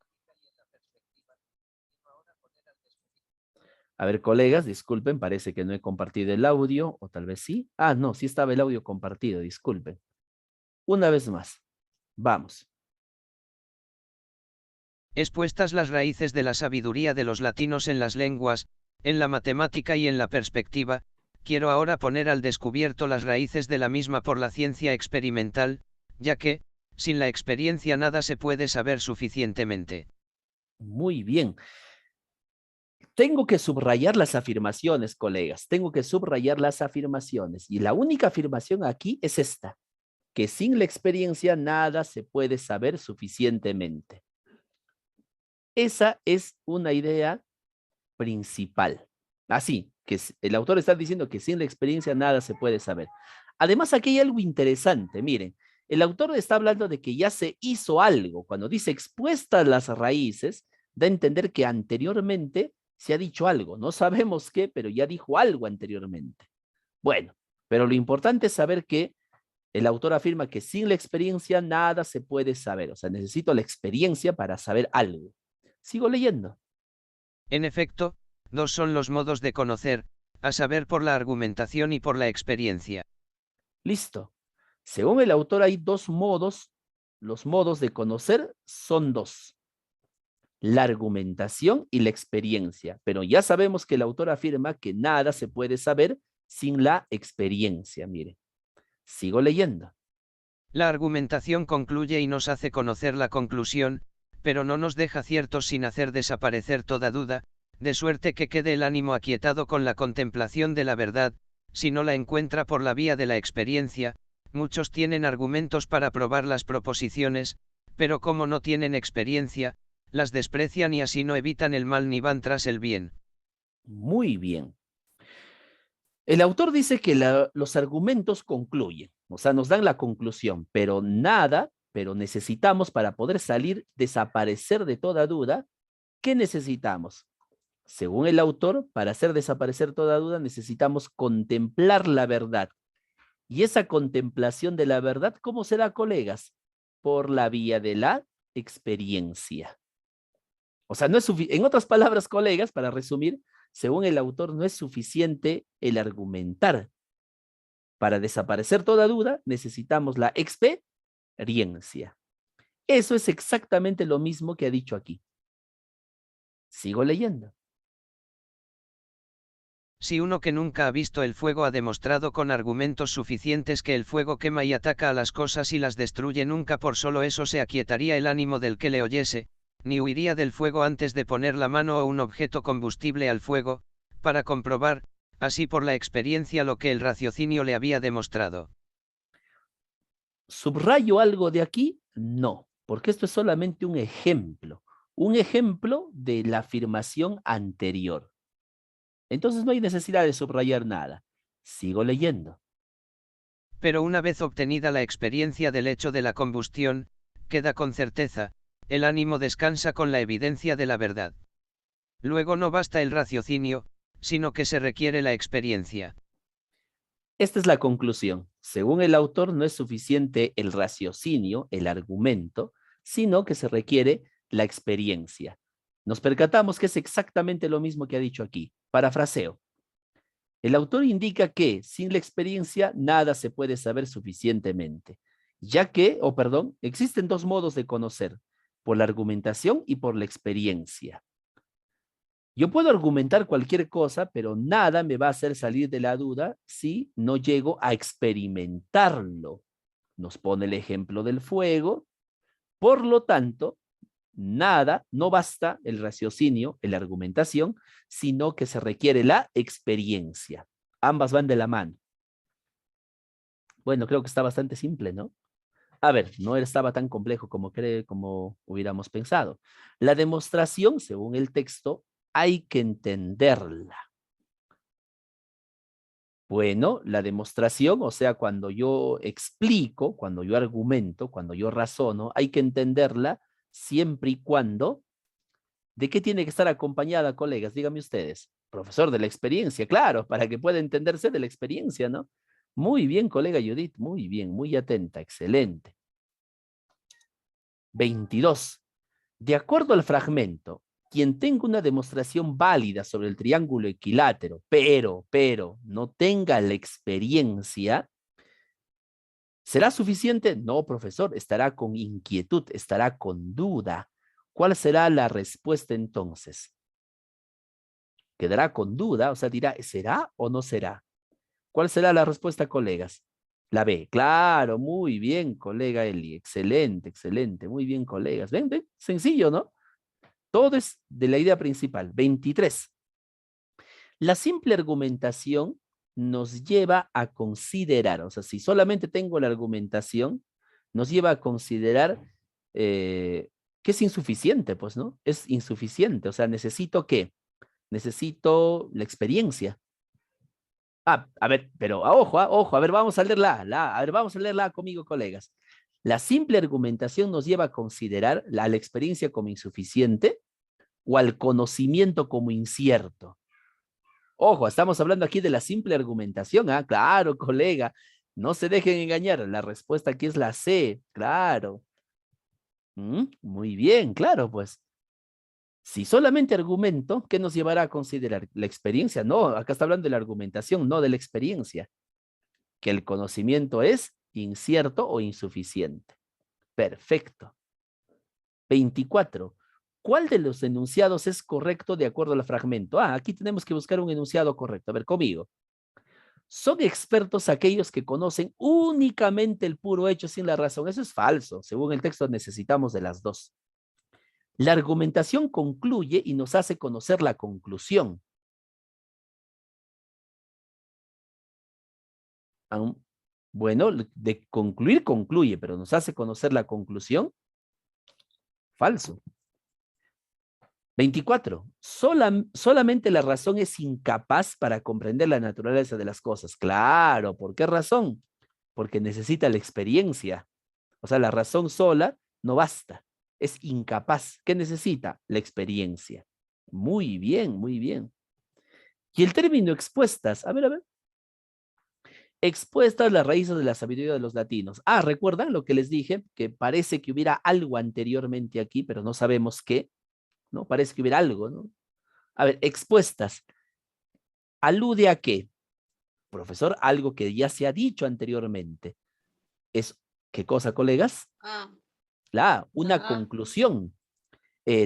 A ver, colegas, disculpen, parece que no he compartido el audio, o tal vez sí. Ah, no, sí estaba el audio compartido, disculpen. Una vez más. Vamos. Expuestas las raíces de la sabiduría de los latinos en las lenguas, en la matemática y en la perspectiva, quiero ahora poner al descubierto las raíces de la misma por la ciencia experimental, ya que, sin la experiencia nada se puede saber suficientemente. Muy bien. Tengo que subrayar las afirmaciones, colegas. Tengo que subrayar las afirmaciones. Y la única afirmación aquí es esta, que sin la experiencia nada se puede saber suficientemente. Esa es una idea principal. Así, que el autor está diciendo que sin la experiencia nada se puede saber. Además, aquí hay algo interesante. Miren, el autor está hablando de que ya se hizo algo. Cuando dice expuestas las raíces, da a entender que anteriormente se ha dicho algo. No sabemos qué, pero ya dijo algo anteriormente. Bueno, pero lo importante es saber que el autor afirma que sin la experiencia nada se puede saber. O sea, necesito la experiencia para saber algo. Sigo leyendo. En efecto, dos son los modos de conocer, a saber por la argumentación y por la experiencia. Listo. Según el autor hay dos modos. Los modos de conocer son dos. La argumentación y la experiencia. Pero ya sabemos que el autor afirma que nada se puede saber sin la experiencia. Mire, sigo leyendo. La argumentación concluye y nos hace conocer la conclusión, pero no nos deja ciertos sin hacer desaparecer toda duda, de suerte que quede el ánimo aquietado con la contemplación de la verdad, si no la encuentra por la vía de la experiencia. Muchos tienen argumentos para probar las proposiciones, pero como no tienen experiencia, las desprecian y así no evitan el mal ni van tras el bien. Muy bien. El autor dice que los argumentos concluyen, o sea, nos dan la conclusión, pero necesitamos para poder salir, desaparecer de toda duda. ¿Qué necesitamos? Según el autor, para hacer desaparecer toda duda, necesitamos contemplar la verdad. Y esa contemplación de la verdad, ¿cómo se da, colegas? Por la vía de la experiencia. O sea, no es en otras palabras, colegas, para resumir, según el autor, no es suficiente el argumentar. Para desaparecer toda duda, necesitamos la experiencia. Eso es exactamente lo mismo que ha dicho aquí. Sigo leyendo. Si uno que nunca ha visto el fuego ha demostrado con argumentos suficientes que el fuego quema y ataca a las cosas y las destruye, nunca por solo eso se aquietaría el ánimo del que le oyese, ni huiría del fuego antes de poner la mano o un objeto combustible al fuego, para comprobar, así por la experiencia, lo que el raciocinio le había demostrado. ¿Subrayo algo de aquí? No, porque esto es solamente un ejemplo de la afirmación anterior. Entonces no hay necesidad de subrayar nada. Sigo leyendo. Pero una vez obtenida la experiencia del hecho de la combustión, queda con certeza, el ánimo descansa con la evidencia de la verdad. Luego no basta el raciocinio, sino que se requiere la experiencia. Esta es la conclusión. Según el autor, no es suficiente el raciocinio, el argumento, sino que se requiere la experiencia. Nos percatamos que es exactamente lo mismo que ha dicho aquí. Parafraseo. El autor indica que sin la experiencia nada se puede saber suficientemente, ya que, existen dos modos de conocer, por la argumentación y por la experiencia. Yo puedo argumentar cualquier cosa, pero nada me va a hacer salir de la duda si no llego a experimentarlo. Nos pone el ejemplo del fuego. Por lo tanto, nada, no basta el raciocinio, la argumentación, sino que se requiere la experiencia. Ambas van de la mano. Bueno, creo que está bastante simple, ¿no? A ver, no estaba tan complejo como hubiéramos pensado. La demostración, según el texto, hay que entenderla. Bueno, la demostración, o sea, cuando yo explico, cuando yo argumento, cuando yo razono, hay que entenderla siempre y cuando. ¿De qué tiene que estar acompañada, colegas? Díganme ustedes. Profesor, de la experiencia, claro, para que pueda entenderse de la experiencia, ¿no? Muy bien, colega Judith, muy bien, muy atenta, excelente. 22. De acuerdo al fragmento, quien tenga una demostración válida sobre el triángulo equilátero, pero no tenga la experiencia, ¿será suficiente? No, profesor, estará con inquietud, estará con duda. ¿Cuál será la respuesta entonces? Quedará con duda, o sea, dirá, ¿será o no será? ¿Cuál será la respuesta, colegas? La B, claro, muy bien, colega Eli, excelente, excelente, muy bien, colegas. Ven, ven, sencillo, ¿no? Todo es de la idea principal. 23. La simple argumentación nos lleva a considerar, o sea, si solamente tengo la argumentación, nos lleva a considerar que es insuficiente, pues, ¿no? Es insuficiente, o sea, necesito ¿qué? Necesito la experiencia. Ah, a ver, pero ojo, ojo, a ver, vamos a leerla, a ver, vamos a leerla conmigo, colegas. La simple argumentación nos lleva a considerar la experiencia como insuficiente o al conocimiento como incierto. Ojo, estamos hablando aquí de la simple argumentación, ¿ah? Claro, colega, no se dejen engañar, la respuesta aquí es la C, claro. Muy bien, claro, pues. Si solamente argumento, ¿qué nos llevará a considerar? La experiencia, no, acá está hablando de la argumentación, no de la experiencia. Que el conocimiento es incierto o insuficiente. Perfecto. 24. ¿Cuál de los enunciados es correcto de acuerdo al fragmento? Ah, aquí tenemos que buscar un enunciado correcto. A ver, conmigo. Son expertos aquellos que conocen únicamente el puro hecho sin la razón. Eso es falso. Según el texto necesitamos de las dos. La argumentación concluye y nos hace conocer la conclusión. Bueno, de concluir concluye, pero nos hace conocer la conclusión. Falso. 24. Solamente la razón es incapaz para comprender la naturaleza de las cosas. Claro, ¿por qué razón? Porque necesita la experiencia. O sea, la razón sola no basta. Es incapaz. ¿Qué necesita? La experiencia. Muy bien, muy bien. Y el término expuestas, a ver. Expuestas las raíces de la sabiduría de los latinos. Ah, ¿recuerdan lo que les dije? Que parece que hubiera algo anteriormente aquí, pero no sabemos qué, ¿no? Parece que hubiera algo, ¿no? A ver, expuestas. ¿Alude a qué? Profesor, algo que ya se ha dicho anteriormente. ¿Es qué cosa, colegas? Una conclusión.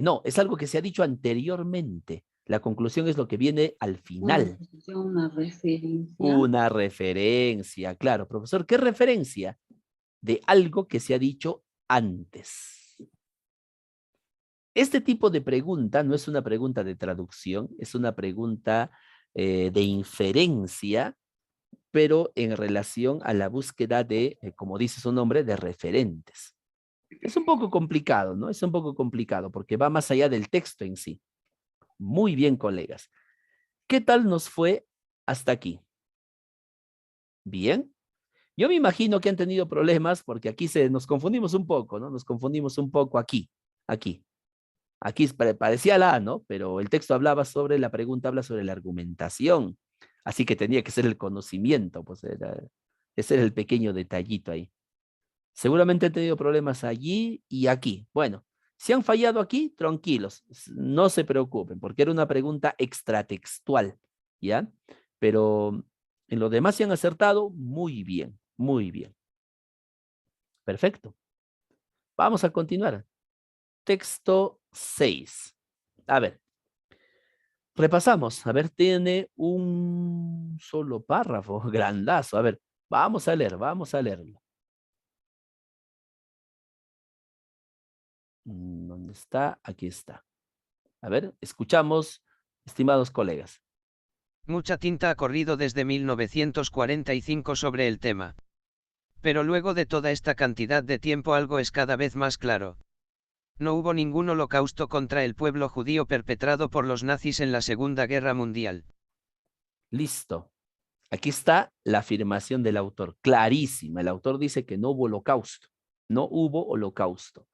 No, es algo que se ha dicho anteriormente. La conclusión es lo que viene al final. Una referencia. Una referencia, claro. Profesor, ¿qué referencia? De algo que se ha dicho antes. Este tipo de pregunta no es una pregunta de traducción, es una pregunta de inferencia, pero en relación a la búsqueda de, como dice su nombre, de referentes. Es un poco complicado, ¿no? Es un poco complicado porque va más allá del texto en sí. Muy bien, colegas. ¿Qué tal nos fue hasta aquí? Bien. Yo me imagino que han tenido problemas porque aquí nos confundimos un poco, ¿no? Nos confundimos un poco aquí. Aquí parecía la A, ¿no? Pero el texto la pregunta habla sobre la argumentación. Así que tenía que ser el conocimiento, pues ese era el pequeño detallito ahí. Seguramente han tenido problemas allí y aquí. Bueno, si han fallado aquí, tranquilos, no se preocupen, porque era una pregunta extratextual, ¿ya? Pero en lo demás se han acertado muy bien, muy bien. Perfecto. Vamos a continuar. Texto 6. A ver. repasamos. A ver, tiene un solo párrafo, grandazo. A ver, vamos a leer, vamos a leerlo. ¿Dónde está? Aquí está. A ver, escuchamos, estimados colegas. Mucha tinta ha corrido desde 1945 sobre el tema. Pero luego de toda esta cantidad de tiempo algo es cada vez más claro. No hubo ningún holocausto contra el pueblo judío perpetrado por los nazis en la Segunda Guerra Mundial. Listo. Aquí está la afirmación del autor, clarísima. El autor dice que no hubo holocausto. No hubo holocausto.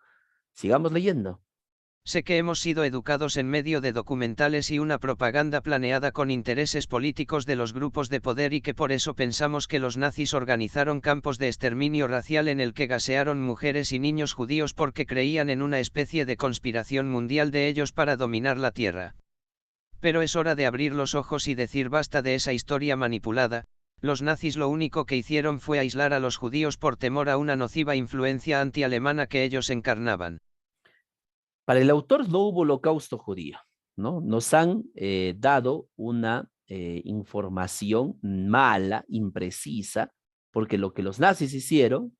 Sigamos leyendo. Sé que hemos sido educados en medio de documentales y una propaganda planeada con intereses políticos de los grupos de poder y que por eso pensamos que los nazis organizaron campos de exterminio racial en el que gasearon mujeres y niños judíos porque creían en una especie de conspiración mundial de ellos para dominar la tierra. Pero es hora de abrir los ojos y decir basta de esa historia manipulada. Los nazis lo único que hicieron fue aislar a los judíos por temor a una nociva influencia anti-alemana que ellos encarnaban. Para el autor no hubo holocausto judío, ¿no? Nos han dado una información mala, imprecisa, porque lo que los nazis hicieron,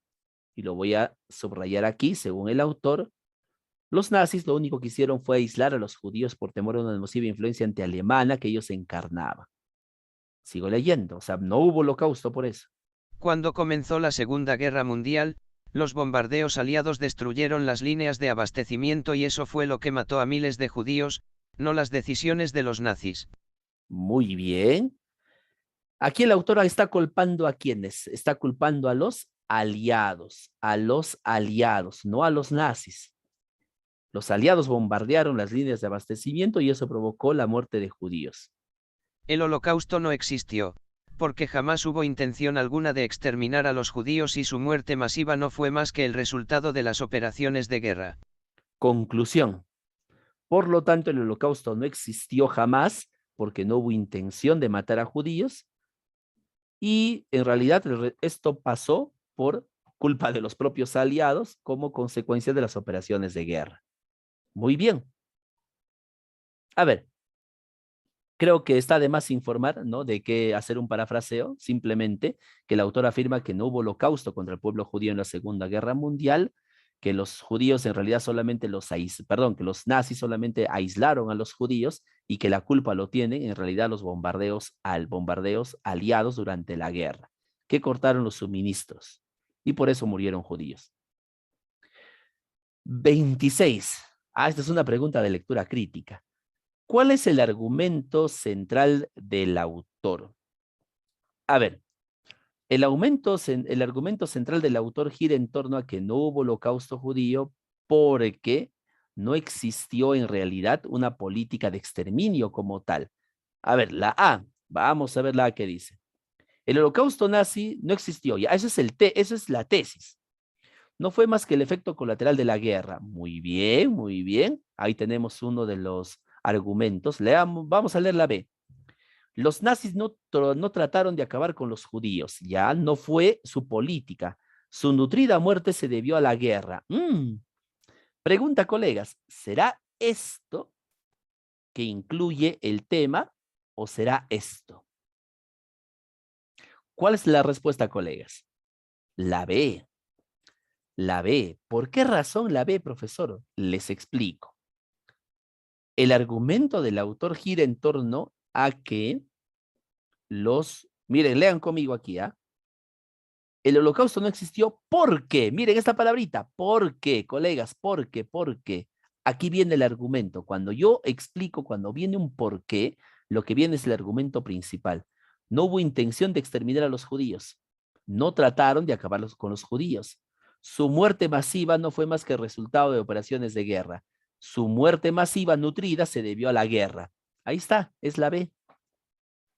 y lo voy a subrayar aquí, según el autor, los nazis lo único que hicieron fue aislar a los judíos por temor a una nociva influencia antialemana que ellos encarnaban. Sigo leyendo, o sea, no hubo holocausto por eso. Cuando comenzó la Segunda Guerra Mundial, los bombardeos aliados destruyeron las líneas de abastecimiento y eso fue lo que mató a miles de judíos, no las decisiones de los nazis. Muy bien. Aquí el autor está culpando a quienes, está culpando a los aliados, no a los nazis. Los aliados bombardearon las líneas de abastecimiento y eso provocó la muerte de judíos. El holocausto no existió, porque jamás hubo intención alguna de exterminar a los judíos y su muerte masiva no fue más que el resultado de las operaciones de guerra. Conclusión. Por lo tanto, el holocausto no existió jamás porque no hubo intención de matar a judíos y en realidad esto pasó por culpa de los propios aliados como consecuencia de las operaciones de guerra. Muy bien. A ver, creo que está de más informar, ¿no? De qué hacer un parafraseo, simplemente que el autor afirma que no hubo holocausto contra el pueblo judío en la Segunda Guerra Mundial, que los judíos en realidad solamente que los nazis solamente aislaron a los judíos y que la culpa lo tienen en realidad los bombardeos aliados durante la guerra, que cortaron los suministros y por eso murieron judíos. 26. Esta es una pregunta de lectura crítica. ¿Cuál es el argumento central del autor? A ver, el argumento central del autor gira en torno a que no hubo holocausto judío porque no existió en realidad una política de exterminio como tal. A ver, la A, vamos a ver la A que dice. El holocausto nazi no existió, ya, eso es la tesis. No fue más que el efecto colateral de la guerra. Muy bien, muy bien. Ahí tenemos uno de los argumentos. Leamos, vamos a leer la B. Los nazis no trataron de acabar con los judíos, ya no fue su política. Su nutrida muerte se debió a la guerra. Pregunta, colegas, ¿será esto que incluye el tema o será esto? ¿Cuál es la respuesta, colegas? La B. La B. ¿Por qué razón la B, profesor? Les explico. El argumento del autor gira en torno a que miren, lean conmigo aquí, ¿ah? El holocausto no existió porque, miren esta palabrita, porque, colegas, porque. Aquí viene el argumento. Cuando yo explico, cuando viene un porqué, lo que viene es el argumento principal. No hubo intención de exterminar a los judíos. No trataron de acabar con los judíos. Su muerte masiva no fue más que el resultado de operaciones de guerra. Su muerte masiva nutrida se debió a la guerra. Ahí está, es la B.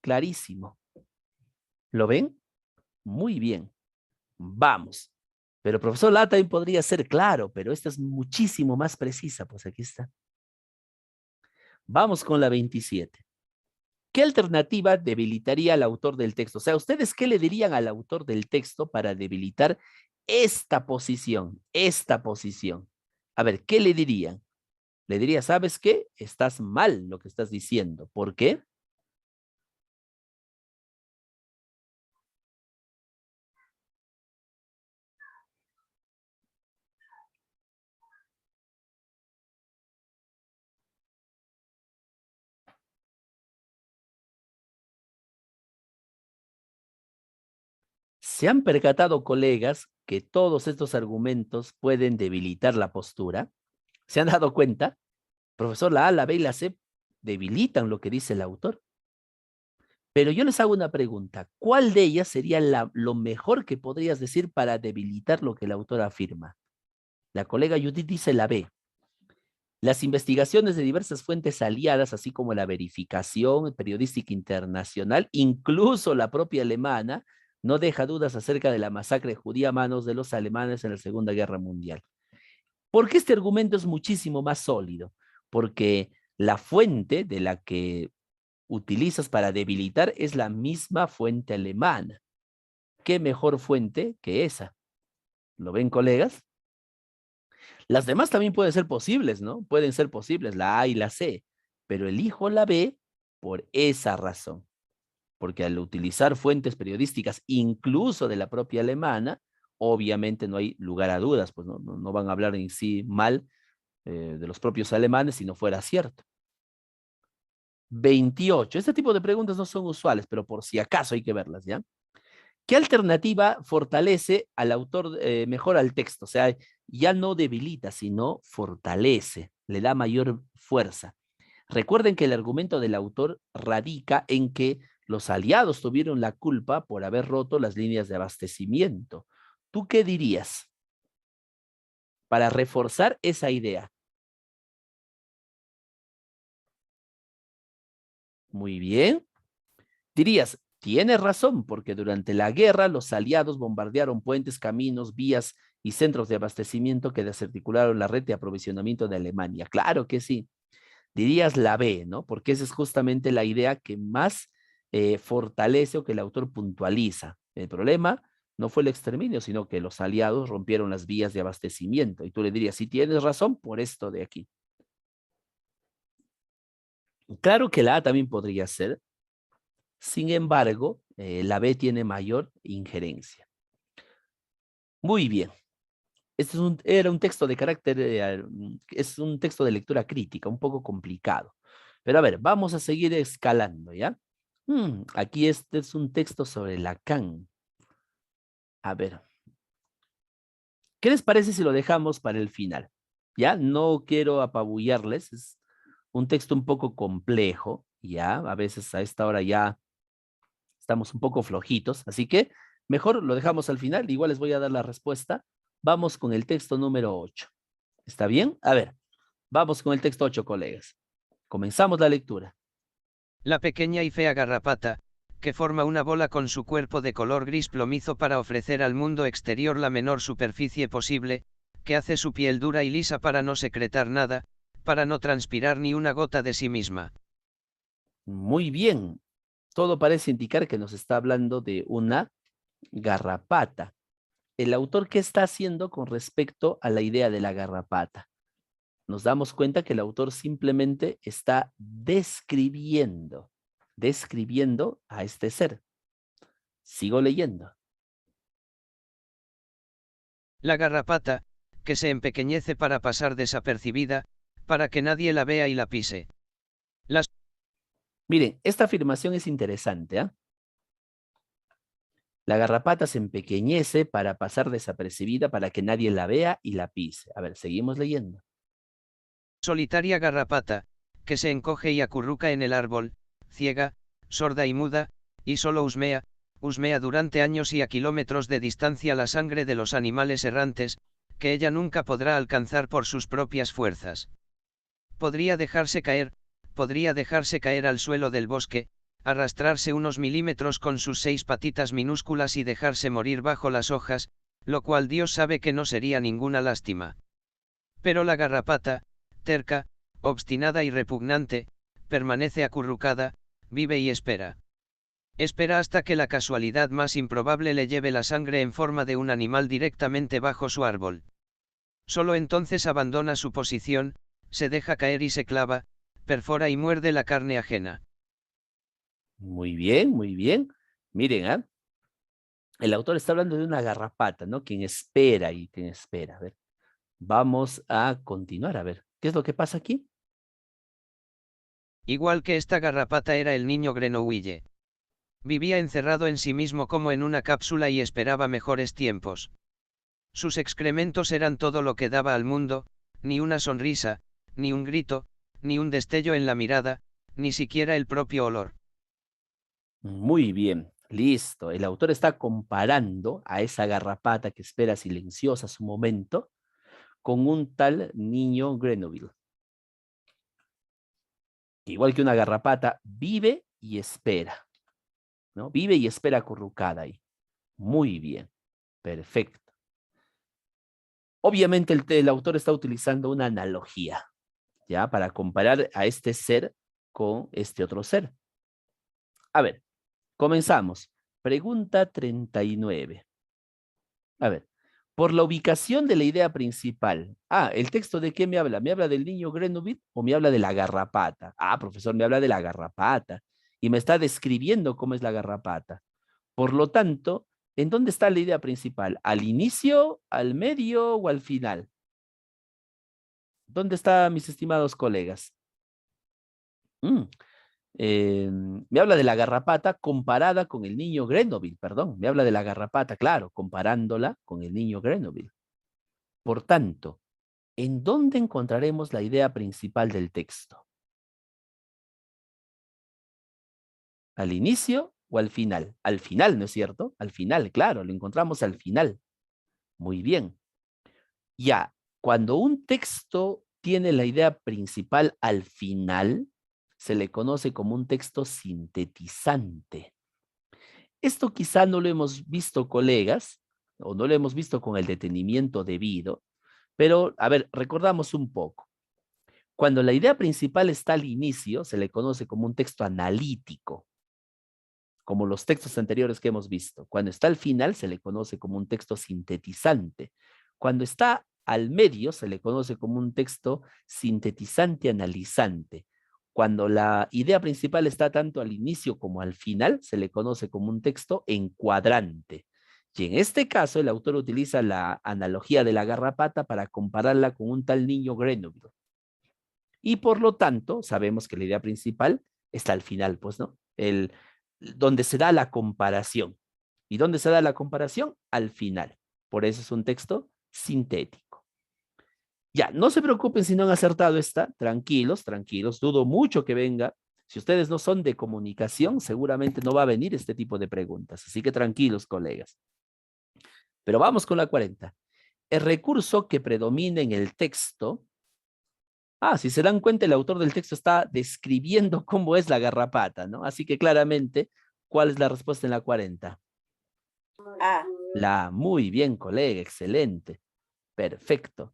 Clarísimo. ¿Lo ven? Muy bien. Vamos. Pero profesor, la también podría ser claro, pero esta es muchísimo más precisa. Pues aquí está. Vamos con la 27. ¿Qué alternativa debilitaría al autor del texto? O sea, ¿ustedes qué le dirían al autor del texto para debilitar esta posición? Esta posición. A ver, ¿qué le dirían? Le diría, ¿sabes qué? Estás mal lo que estás diciendo. ¿Por qué? ¿Se han percatado, colegas, que todos estos argumentos pueden debilitar la postura? ¿Se han dado cuenta? Profesor, la A, la B y la C debilitan lo que dice el autor. Pero yo les hago una pregunta. ¿Cuál de ellas sería lo mejor que podrías decir para debilitar lo que el autor afirma? La colega Judith dice la B. Las investigaciones de diversas fuentes aliadas, así como la verificación periodística internacional, incluso la propia alemana, no deja dudas acerca de la masacre judía a manos de los alemanes en la Segunda Guerra Mundial. ¿Por qué este argumento es muchísimo más sólido? Porque la fuente de la que utilizas para debilitar es la misma fuente alemana. ¿Qué mejor fuente que esa? ¿Lo ven, colegas? Las demás también pueden ser posibles, ¿no? Pueden ser posibles, la A y la C, pero elijo la B por esa razón, porque al utilizar fuentes periodísticas, incluso de la propia alemana, obviamente no hay lugar a dudas, pues no van a hablar en sí mal de los propios alemanes si no fuera cierto. 28. Este tipo de preguntas no son usuales, pero por si acaso hay que verlas, ¿ya? ¿Qué alternativa fortalece al autor, mejora el texto? O sea, ya no debilita, sino fortalece, le da mayor fuerza. Recuerden que el argumento del autor radica en que los aliados tuvieron la culpa por haber roto las líneas de abastecimiento. ¿Tú qué dirías para reforzar esa idea? Muy bien. Dirías, tienes razón, porque durante la guerra los aliados bombardearon puentes, caminos, vías y centros de abastecimiento que desarticularon la red de aprovisionamiento de Alemania. Claro que sí. Dirías la B, ¿no? Porque esa es justamente la idea que más fortalece o que el autor puntualiza. El problema no fue el exterminio, sino que los aliados rompieron las vías de abastecimiento. Y tú le dirías, sí tienes razón por esto de aquí. Claro que la A también podría ser. Sin embargo, la B tiene mayor injerencia. Muy bien. Era un texto de carácter, es un texto de lectura crítica, un poco complicado. Pero a ver, vamos a seguir escalando, ¿ya? Aquí este es un texto sobre Lacan. A ver, ¿qué les parece si lo dejamos para el final? ¿Ya? No quiero apabullarles, es un texto un poco complejo, ¿ya? A veces a esta hora ya estamos un poco flojitos, así que mejor lo dejamos al final. Igual les voy a dar la respuesta. Vamos con el texto número 8. ¿Está bien? A ver, vamos con el texto 8, colegas. Comenzamos la lectura. La pequeña y fea garrapata, que forma una bola con su cuerpo de color gris plomizo para ofrecer al mundo exterior la menor superficie posible, que hace su piel dura y lisa para no secretar nada, para no transpirar ni una gota de sí misma. Muy bien. Todo parece indicar que nos está hablando de una garrapata. ¿El autor qué está haciendo con respecto a la idea de la garrapata? Nos damos cuenta que el autor simplemente está describiendo a este ser. Sigo leyendo. La garrapata, que se empequeñece para pasar desapercibida, para que nadie la vea y la pise. Las Miren, esta afirmación es interesante, ¿ah? La garrapata se empequeñece para pasar desapercibida para que nadie la vea y la pise. A ver, seguimos leyendo. solitaria garrapata, que se encoge y acurruca en el árbol, ciega, sorda y muda, y solo husmea durante años y a kilómetros de distancia la sangre de los animales errantes, que ella nunca podrá alcanzar por sus propias fuerzas. Podría dejarse caer al suelo del bosque, arrastrarse unos milímetros con sus 6 patitas minúsculas y dejarse morir bajo las hojas, lo cual Dios sabe que no sería ninguna lástima. Pero la garrapata, terca, obstinada y repugnante, permanece acurrucada, vive y espera. Espera hasta que la casualidad más improbable le lleve la sangre en forma de un animal directamente bajo su árbol. Solo entonces abandona su posición, se deja caer y se clava, perfora y muerde la carne ajena. Muy bien, muy bien. Miren, ¿ah? El autor está hablando de una garrapata, ¿no? Quien espera y quien espera. A ver, vamos a continuar. A ver, ¿qué es lo que pasa aquí? Igual que esta garrapata era el niño Grenouille. Vivía encerrado en sí mismo como en una cápsula y esperaba mejores tiempos. Sus excrementos eran todo lo que daba al mundo, ni una sonrisa, ni un grito, ni un destello en la mirada, ni siquiera el propio olor. Muy bien, listo. El autor está comparando a esa garrapata que espera silenciosa su momento con un tal niño Grenouille. Igual que una garrapata, vive y espera, ¿no? Vive y espera acurrucada ahí. Muy bien, perfecto. Obviamente el autor está utilizando una analogía, ¿ya? Para comparar a este ser con este otro ser. A ver, comenzamos. Pregunta 39. A ver, por la ubicación de la idea principal. Ah, ¿el texto de qué me habla? ¿Me habla del niño Grenouille o me habla de la garrapata? Ah, profesor, me habla de la garrapata y me está describiendo cómo es la garrapata. Por lo tanto, ¿en dónde está la idea principal? ¿Al inicio, al medio o al final? ¿Dónde está, mis estimados colegas? Mm, me habla de la garrapata comparada con el niño Grenouille, perdón, me habla de la garrapata, claro, comparándola con el niño Grenouille. Por tanto, ¿en dónde encontraremos la idea principal del texto? ¿Al inicio o al final? Al final, ¿no es cierto? Al final, claro, lo encontramos al final. Muy bien. Ya, cuando un texto tiene la idea principal al final, se le conoce como un texto sintetizante. Esto quizá no lo hemos visto, colegas, o no lo hemos visto con el detenimiento debido, pero a ver, recordamos un poco. Cuando la idea principal está al inicio, se le conoce como un texto analítico, como los textos anteriores que hemos visto. Cuando está al final, se le conoce como un texto sintetizante. Cuando está al medio, se le conoce como un texto sintetizante analizante. Cuando la idea principal está tanto al inicio como al final, se le conoce como un texto encuadrante. Y en este caso, el autor utiliza la analogía de la garrapata para compararla con un tal niño Grenouille. Y por lo tanto, sabemos que la idea principal está al final, pues, ¿no? Donde se da la comparación. ¿Y dónde se da la comparación? Al final. Por eso es un texto sintético. Ya, no se preocupen si no han acertado esta. Tranquilos, tranquilos. Dudo mucho que venga. Si ustedes no son de comunicación, seguramente no va a venir este tipo de preguntas. Así que tranquilos, colegas. Pero vamos con la 40. El recurso que predomina en el texto. Ah, si se dan cuenta, el autor del texto está describiendo cómo es la garrapata, ¿no? Así que claramente, ¿cuál es la respuesta en la 40? A. La A. Muy bien, colega, excelente. Perfecto.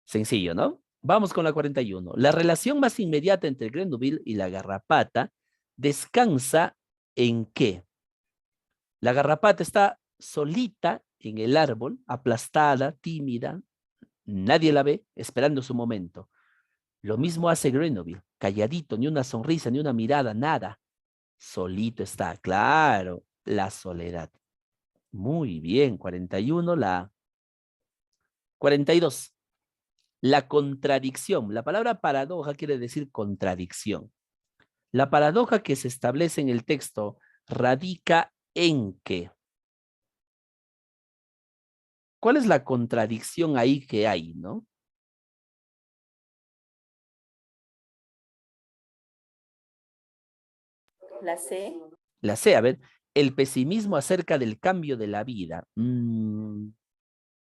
Sencillo, ¿no? Vamos con la 41. La relación más inmediata entre el Grenouille y la garrapata descansa en qué. La garrapata está solita en el árbol, aplastada, tímida, nadie la ve, esperando su momento. Lo mismo hace Grenouille, calladito, ni una sonrisa, ni una mirada, nada. Solito está, claro, la soledad. Muy bien, 41, la 42. La contradicción. La palabra paradoja quiere decir contradicción. La paradoja que se establece en el texto radica en qué. ¿Cuál es la contradicción ahí que hay, no? La C. La C, a ver, el pesimismo acerca del cambio de la vida.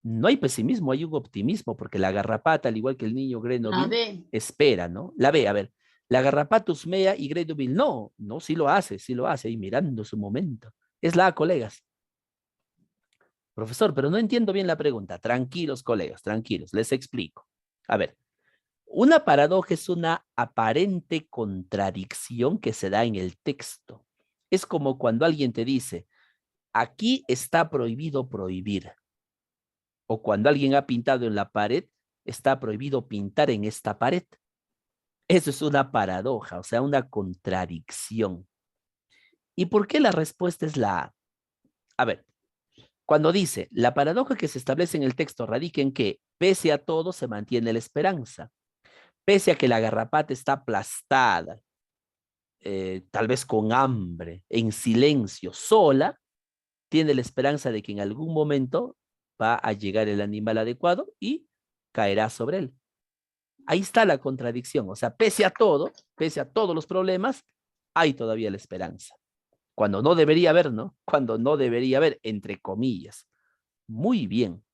No hay pesimismo, hay un optimismo, porque la garrapata, al igual que el niño La Grenouille, B. espera, ¿no? La B, a ver, la garrapata husmea y Grenouille, no, sí lo hace, ahí mirando su momento. Es la A, colegas. Profesor, pero no entiendo bien la pregunta. Tranquilos, colegas, tranquilos, les explico. A ver, una paradoja es una aparente contradicción que se da en el texto. Es como cuando alguien te dice, aquí está prohibido prohibir. O cuando alguien ha pintado en la pared, está prohibido pintar en esta pared. Eso es una paradoja, o sea, una contradicción. ¿Y por qué la respuesta es la A? A ver, cuando dice, la paradoja que se establece en el texto radica en que, pese a todo, se mantiene la esperanza. Pese a que la garrapata está aplastada, tal vez con hambre, en silencio, sola, tiene la esperanza de que en algún momento va a llegar el animal adecuado y caerá sobre él. Ahí está la contradicción, o sea, pese a todo, pese a todos los problemas, hay todavía la esperanza. Cuando no debería haber, ¿no? Cuando no debería haber, entre comillas. Muy bien,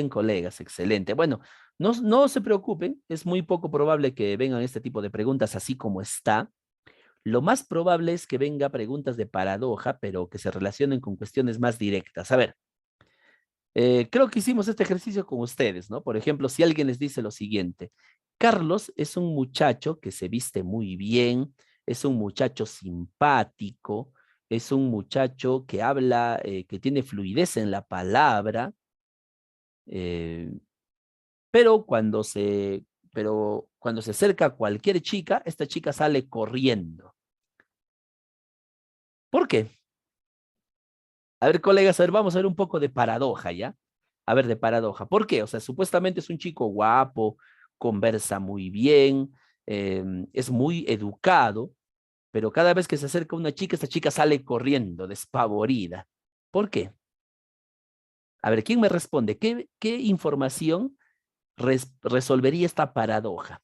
colegas, excelente. Bueno, no se preocupen, es muy poco probable que vengan este tipo de preguntas así como está. Lo más probable es que venga preguntas de paradoja, pero que se relacionen con cuestiones más directas. A ver, creo que hicimos este ejercicio con ustedes, ¿no? Por ejemplo, si alguien les dice lo siguiente, Carlos es un muchacho que se viste muy bien, es un muchacho simpático, es un muchacho que habla, que tiene fluidez en la palabra, eh, pero cuando se acerca a cualquier chica, esta chica sale corriendo. ¿Por qué? A ver, colegas, a ver, vamos a ver un poco de paradoja, ¿ya? A ver, de paradoja. ¿Por qué? O sea, supuestamente es un chico guapo, conversa muy bien, es muy educado, pero cada vez que se acerca una chica, esta chica sale corriendo, despavorida. ¿Por qué? A ver, ¿quién me responde? ¿Qué información resolvería esta paradoja?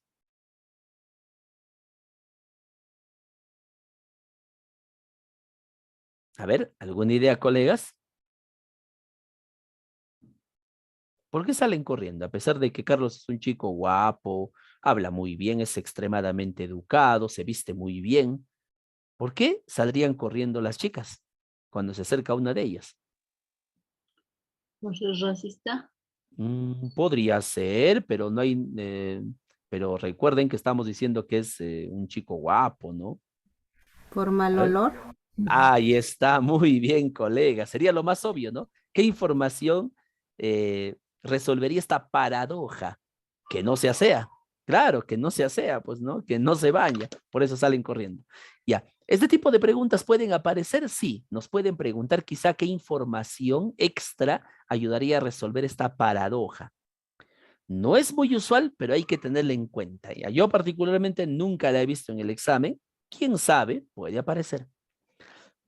A ver, ¿alguna idea, colegas? ¿Por qué salen corriendo? A pesar de que Carlos es un chico guapo, habla muy bien, es extremadamente educado, se viste muy bien. ¿Por qué saldrían corriendo las chicas cuando se acerca una de ellas? ¿Por ser racista? Podría ser, pero no hay, pero recuerden que estamos diciendo que es un chico guapo, ¿no? Por mal A ver. olor. Ahí está, muy bien, colega. Sería lo más obvio, ¿no? ¿Qué información resolvería esta paradoja? Que no se asea. Claro, que no se asea, pues, ¿no? Que no se baña. Por eso salen corriendo. Ya. ¿Este tipo de preguntas pueden aparecer? Sí. Nos pueden preguntar quizá qué información extra ayudaría a resolver esta paradoja. No es muy usual, pero hay que tenerla en cuenta. ¿Ya? Yo particularmente nunca la he visto en el examen. ¿Quién sabe? Puede aparecer.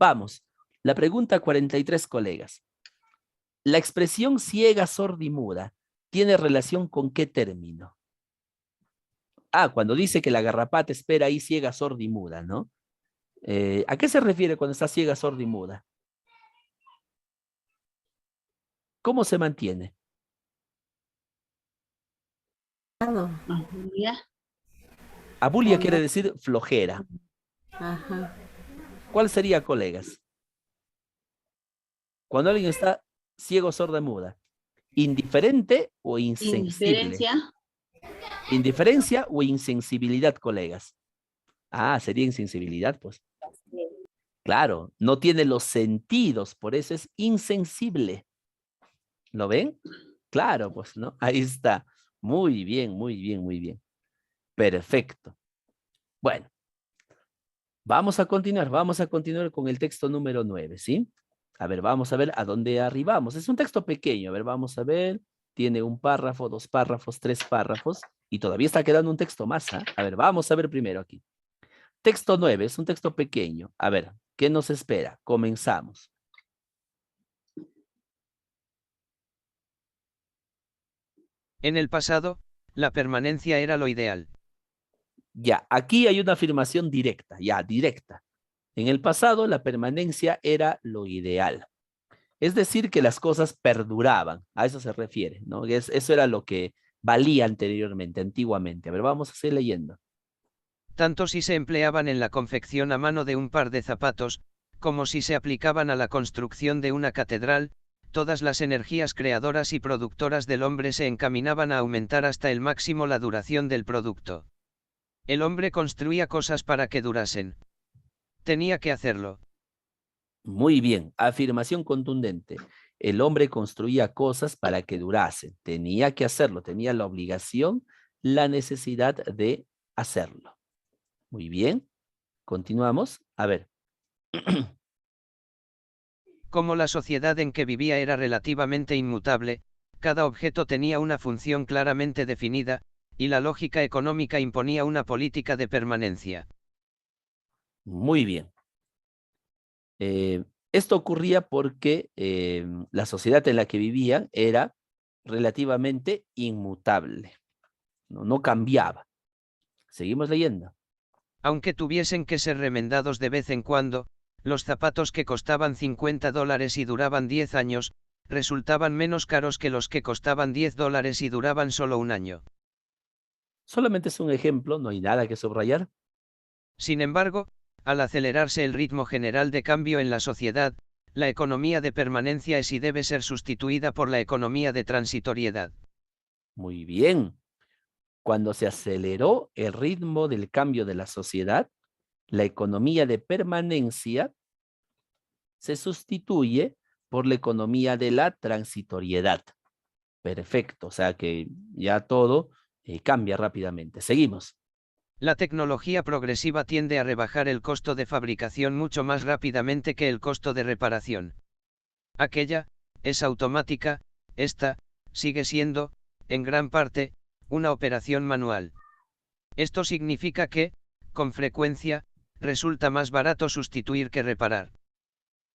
Vamos, la pregunta 43, colegas. La expresión ciega, sorda y muda tiene relación con qué término? Ah, cuando dice que la garrapata espera ahí ciega, sorda y muda, ¿no? ¿A qué se refiere cuando está ciega, sorda y muda? ¿Cómo se mantiene? Abulia. Abulia quiere decir flojera. Ajá. ¿Cuál sería, colegas? Cuando alguien está ciego, sorda y muda. ¿Indiferente o insensible? Indiferencia. ¿Indiferencia o insensibilidad, colegas? Ah, sería insensibilidad, pues. Claro, no tiene los sentidos, por eso es insensible. ¿Lo ven? Claro, pues, ¿no? Ahí está. Muy bien, muy bien, muy bien. Perfecto. Bueno, vamos a continuar con el texto número 9, ¿sí? A ver, vamos a ver a dónde arribamos. Es un texto pequeño, a ver, vamos a ver. Tiene un párrafo, dos párrafos, tres párrafos, y todavía está quedando un texto más, ¿ah? A ver, vamos a ver primero aquí. Texto 9 es un texto pequeño. A ver, ¿qué nos espera? Comenzamos. En el pasado, la permanencia era lo ideal. Ya, aquí hay una afirmación directa, ya, directa. En el pasado, la permanencia era lo ideal. Es decir, que las cosas perduraban, a eso se refiere, ¿no? Eso era lo que valía anteriormente, antiguamente. A ver, vamos a seguir leyendo. Tanto si se empleaban en la confección a mano de un par de zapatos, como si se aplicaban a la construcción de una catedral, todas las energías creadoras y productoras del hombre se encaminaban a aumentar hasta el máximo la duración del producto. El hombre construía cosas para que durasen. Tenía que hacerlo. Muy bien. Afirmación contundente. El hombre construía cosas para que durasen. Tenía que hacerlo. Tenía la obligación, la necesidad de hacerlo. Muy bien. Continuamos. A ver. Como la sociedad en que vivía era relativamente inmutable, cada objeto tenía una función claramente definida, y la lógica económica imponía una política de permanencia. Muy bien. Esto ocurría porque la sociedad en la que vivían era relativamente inmutable. No cambiaba. Seguimos leyendo. Aunque tuviesen que ser remendados de vez en cuando, los zapatos que costaban $50 y duraban 10 años, resultaban menos caros que los que costaban $10 y duraban solo un año. Solamente es un ejemplo, no hay nada que subrayar. Sin embargo, al acelerarse el ritmo general de cambio en la sociedad, la economía de permanencia es y debe ser sustituida por la economía de transitoriedad. Muy bien. Cuando se aceleró el ritmo del cambio de la sociedad, la economía de permanencia se sustituye por la economía de la transitoriedad. Perfecto, o sea que ya todo cambia rápidamente. Seguimos. La tecnología progresiva tiende a rebajar el costo de fabricación mucho más rápidamente que el costo de reparación. Aquella, es automática, esta, sigue siendo, en gran parte, una operación manual. Esto significa que, con frecuencia, resulta más barato sustituir que reparar.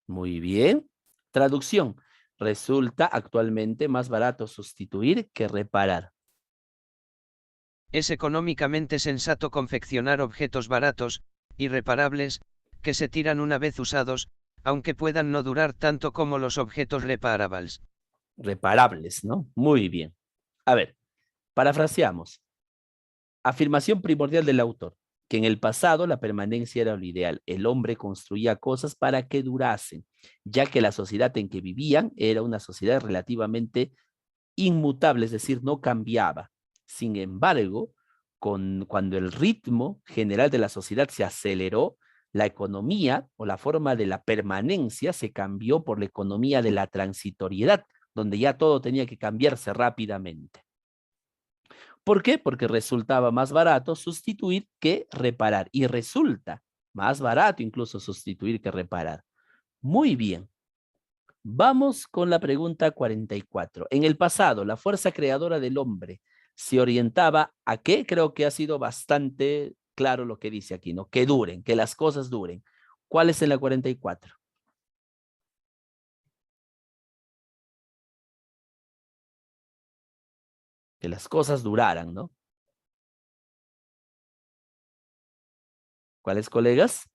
Muy bien. Traducción. Resulta actualmente más barato sustituir que reparar. Es económicamente sensato confeccionar objetos baratos, y reparables, que se tiran una vez usados, aunque puedan no durar tanto como los objetos reparables. Reparables, ¿no? Muy bien. A ver, parafraseamos. Afirmación primordial del autor, que en el pasado la permanencia era lo ideal. El hombre construía cosas para que durasen, ya que la sociedad en que vivían era una sociedad relativamente inmutable, es decir, no cambiaba. Sin embargo, cuando el ritmo general de la sociedad se aceleró, la economía o la forma de la permanencia se cambió por la economía de la transitoriedad, donde ya todo tenía que cambiarse rápidamente. ¿Por qué? Porque resultaba más barato sustituir que reparar. Y resulta más barato incluso sustituir que reparar. Muy bien. Vamos con la pregunta 44. En el pasado, la fuerza creadora del hombre se orientaba a qué? Creo que ha sido bastante claro lo que dice aquí, ¿no? Que duren, que las cosas duren. ¿Cuál es en la 44? Que las cosas duraran, ¿no? ¿Cuáles, colegas?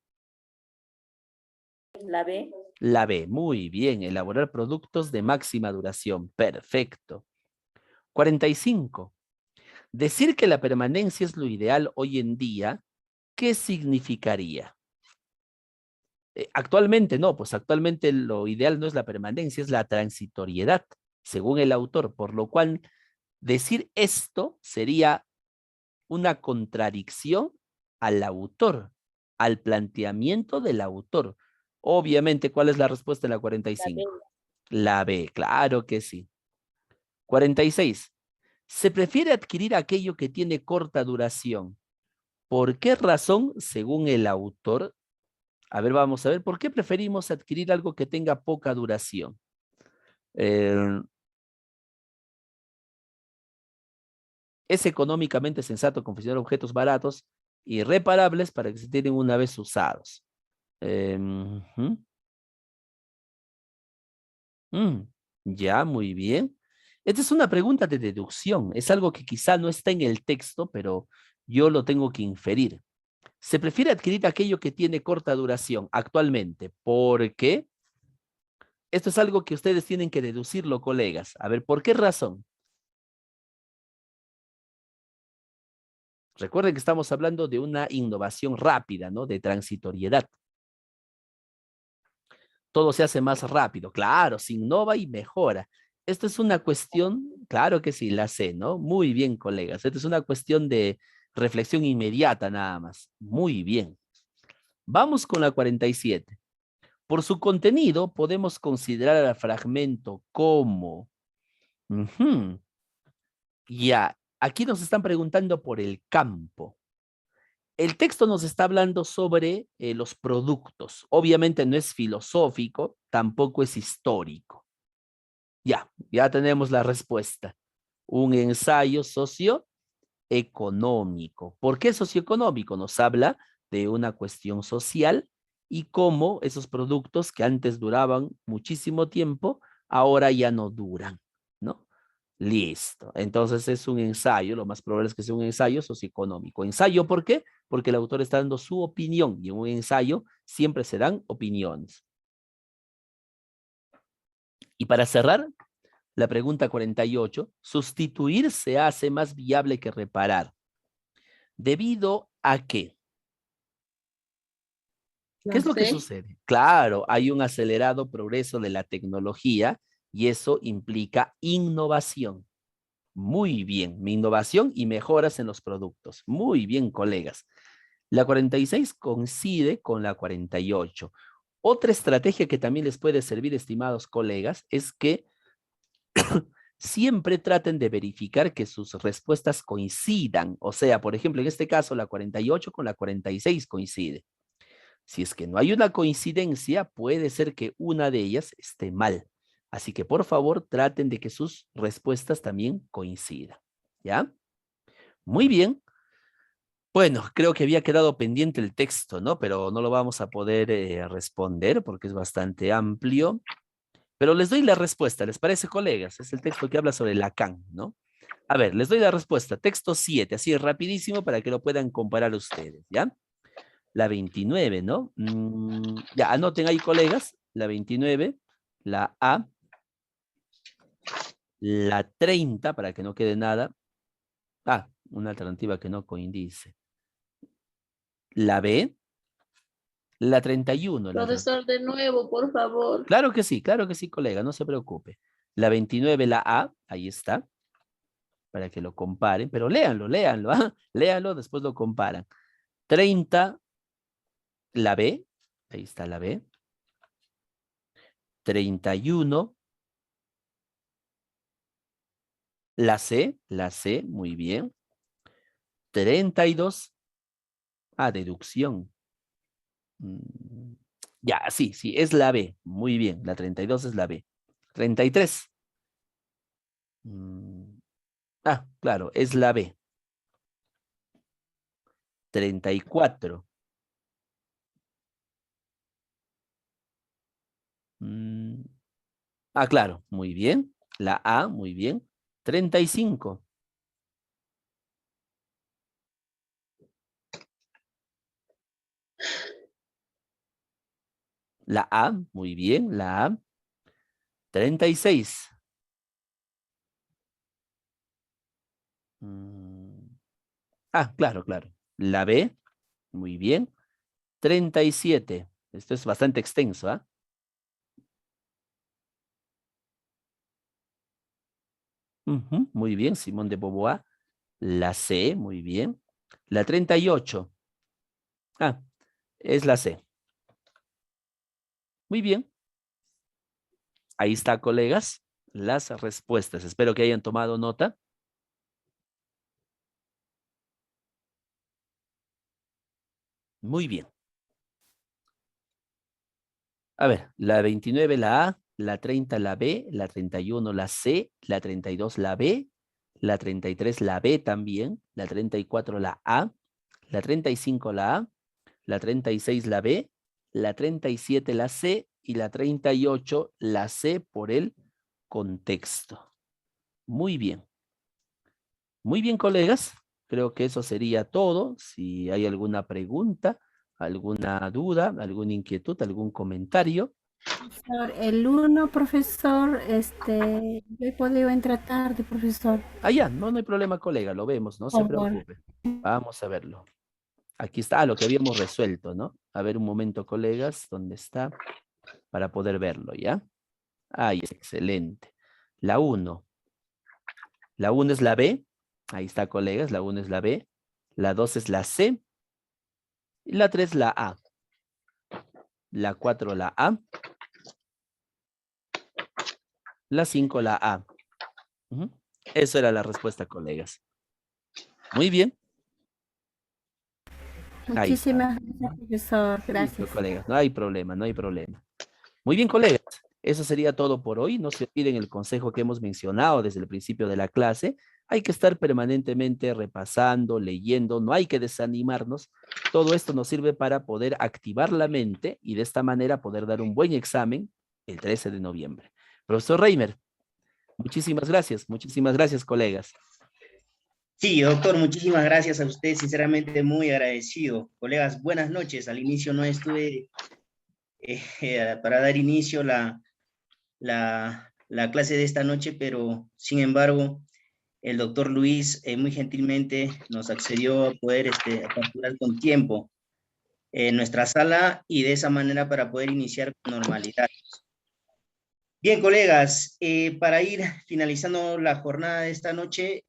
La B. La B, muy bien. Elaborar productos de máxima duración. Perfecto. 45. Decir que la permanencia es lo ideal hoy en día, ¿qué significaría? Actualmente no, pues actualmente lo ideal no es la permanencia, es la transitoriedad, según el autor, por lo cual decir esto sería una contradicción al autor, al planteamiento del autor. Obviamente, ¿cuál es la respuesta en la 45? La B, claro que sí. 46. Se prefiere adquirir aquello que tiene corta duración. ¿Por qué razón, según el autor? A ver, vamos a ver, ¿por qué preferimos adquirir algo que tenga poca duración? Es económicamente sensato confeccionar objetos baratos y reparables para que se tienen una vez usados. Ya, muy bien. Esta es una pregunta de deducción. Es algo que quizá no está en el texto, pero yo lo tengo que inferir. Se prefiere adquirir aquello que tiene corta duración actualmente. ¿Por qué? Esto es algo que ustedes tienen que deducirlo, colegas. A ver, ¿por qué razón? Recuerden que estamos hablando de una innovación rápida, ¿no? De transitoriedad. Todo se hace más rápido. Claro, se innova y mejora. Esto es una cuestión, claro que sí, la sé, ¿no? Muy bien, colegas. Esto es una cuestión de reflexión inmediata nada más. Muy bien. Vamos con la 47. Por su contenido, podemos considerar al fragmento como... Ujú, ya, aquí nos están preguntando por el campo. El texto nos está hablando sobre los productos. Obviamente no es filosófico, tampoco es histórico. Ya tenemos la respuesta. Un ensayo socioeconómico. ¿Por qué socioeconómico? Nos habla de una cuestión social y cómo esos productos que antes duraban muchísimo tiempo, ahora ya no duran, ¿no? Listo. Entonces es un ensayo, lo más probable es que sea un ensayo socioeconómico. ¿Ensayo por qué? Porque el autor está dando su opinión y en un ensayo siempre se dan opiniones. Y para cerrar, la pregunta 48, sustituir se hace más viable que reparar. ¿Debido a qué? ¿Qué La es lo que C. sucede? Claro, hay un acelerado progreso de la tecnología y eso implica innovación. Muy bien, mi innovación y mejoras en los productos. Muy bien, colegas. La 46 coincide con la 48. Otra estrategia que también les puede servir, estimados colegas, es que siempre traten de verificar que sus respuestas coincidan. O sea, por ejemplo, en este caso, la 48 con la 46 coincide. Si es que no hay una coincidencia, puede ser que una de ellas esté mal. Así que por favor traten de que sus respuestas también coincidan. ¿Ya? Muy bien. Bueno, creo que había quedado pendiente el texto, ¿no? Pero no lo vamos a poder responder porque es bastante amplio. Pero les doy la respuesta, ¿les parece, colegas? Es el texto que habla sobre Lacan, ¿no? A ver, les doy la respuesta. Texto 7, así es rapidísimo para que lo puedan comparar ustedes, ¿ya? La 29, ¿no? Ya, anoten ahí, colegas. La 29, la A, la 30, para que no quede nada. Ah, una alternativa que no coincide. La B, la 31. Profesor, de nuevo, por favor. Claro que sí, colega, no se preocupe. La 29, la A, ahí está, para que lo comparen, pero léanlo, ¿ah? Léanlo, después lo comparan. 30, la B, ahí está la B. 31, la C, muy bien. 32, deducción. Ya, sí, es la B, muy bien, la 32 es la B. 33. Claro, es la B. 34. Claro, muy bien. La A, muy bien. 35. La A, muy bien. La A. 36. Claro. La B, muy bien. 37. Esto es bastante extenso, ¿ah? Muy bien, Simón de Beauvoir. La C, muy bien. La 38. Es la C. Muy bien. Ahí está, colegas, las respuestas. Espero que hayan tomado nota. Muy bien. A ver, la 29 la A, la 30 la B, la 31 la C, la 32 la B, la 33 la B también, la 34 la A, la 35 la A, la 36 la B, la 37 la C y la 38 la C por el contexto. Muy bien. Muy bien, colegas. Creo que eso sería todo. Si hay alguna pregunta, alguna duda, alguna inquietud, algún comentario. Profesor, el uno, profesor, yo he podido entrar tarde, profesor. Ya, no hay problema, colega. Lo vemos, no se Por favor. preocupe. Vamos a verlo. Aquí está lo que habíamos resuelto, ¿no? A ver un momento, colegas, ¿dónde está? Para poder verlo, ¿ya? Ahí, excelente. La 1. La 1 es la B. Ahí está, colegas. La 1 es la B. La 2 es la C. Y la 3 la A. la 4 la A, la 5 la A. Eso era la respuesta, colegas. Muy bien. Ahí está. Muchísimas gracias, profesor. Listo, Gracias. colegas, no hay problema, no hay problema. Muy bien, colegas. Eso sería todo por hoy. No se olviden el consejo que hemos mencionado desde el principio de la clase. Hay que estar permanentemente repasando, leyendo, no hay que desanimarnos. Todo esto nos sirve para poder activar la mente y de esta manera poder dar un buen examen el 13 de noviembre. Profesor Reimer, muchísimas gracias, colegas. Sí, doctor, muchísimas gracias a usted, sinceramente muy agradecido. Colegas, buenas noches. Al inicio no estuve para dar inicio la clase de esta noche, pero sin embargo, el doctor Luis muy gentilmente nos accedió a poder capturar con tiempo nuestra sala y de esa manera para poder iniciar con normalidad. Bien, colegas, para ir finalizando la jornada de esta noche,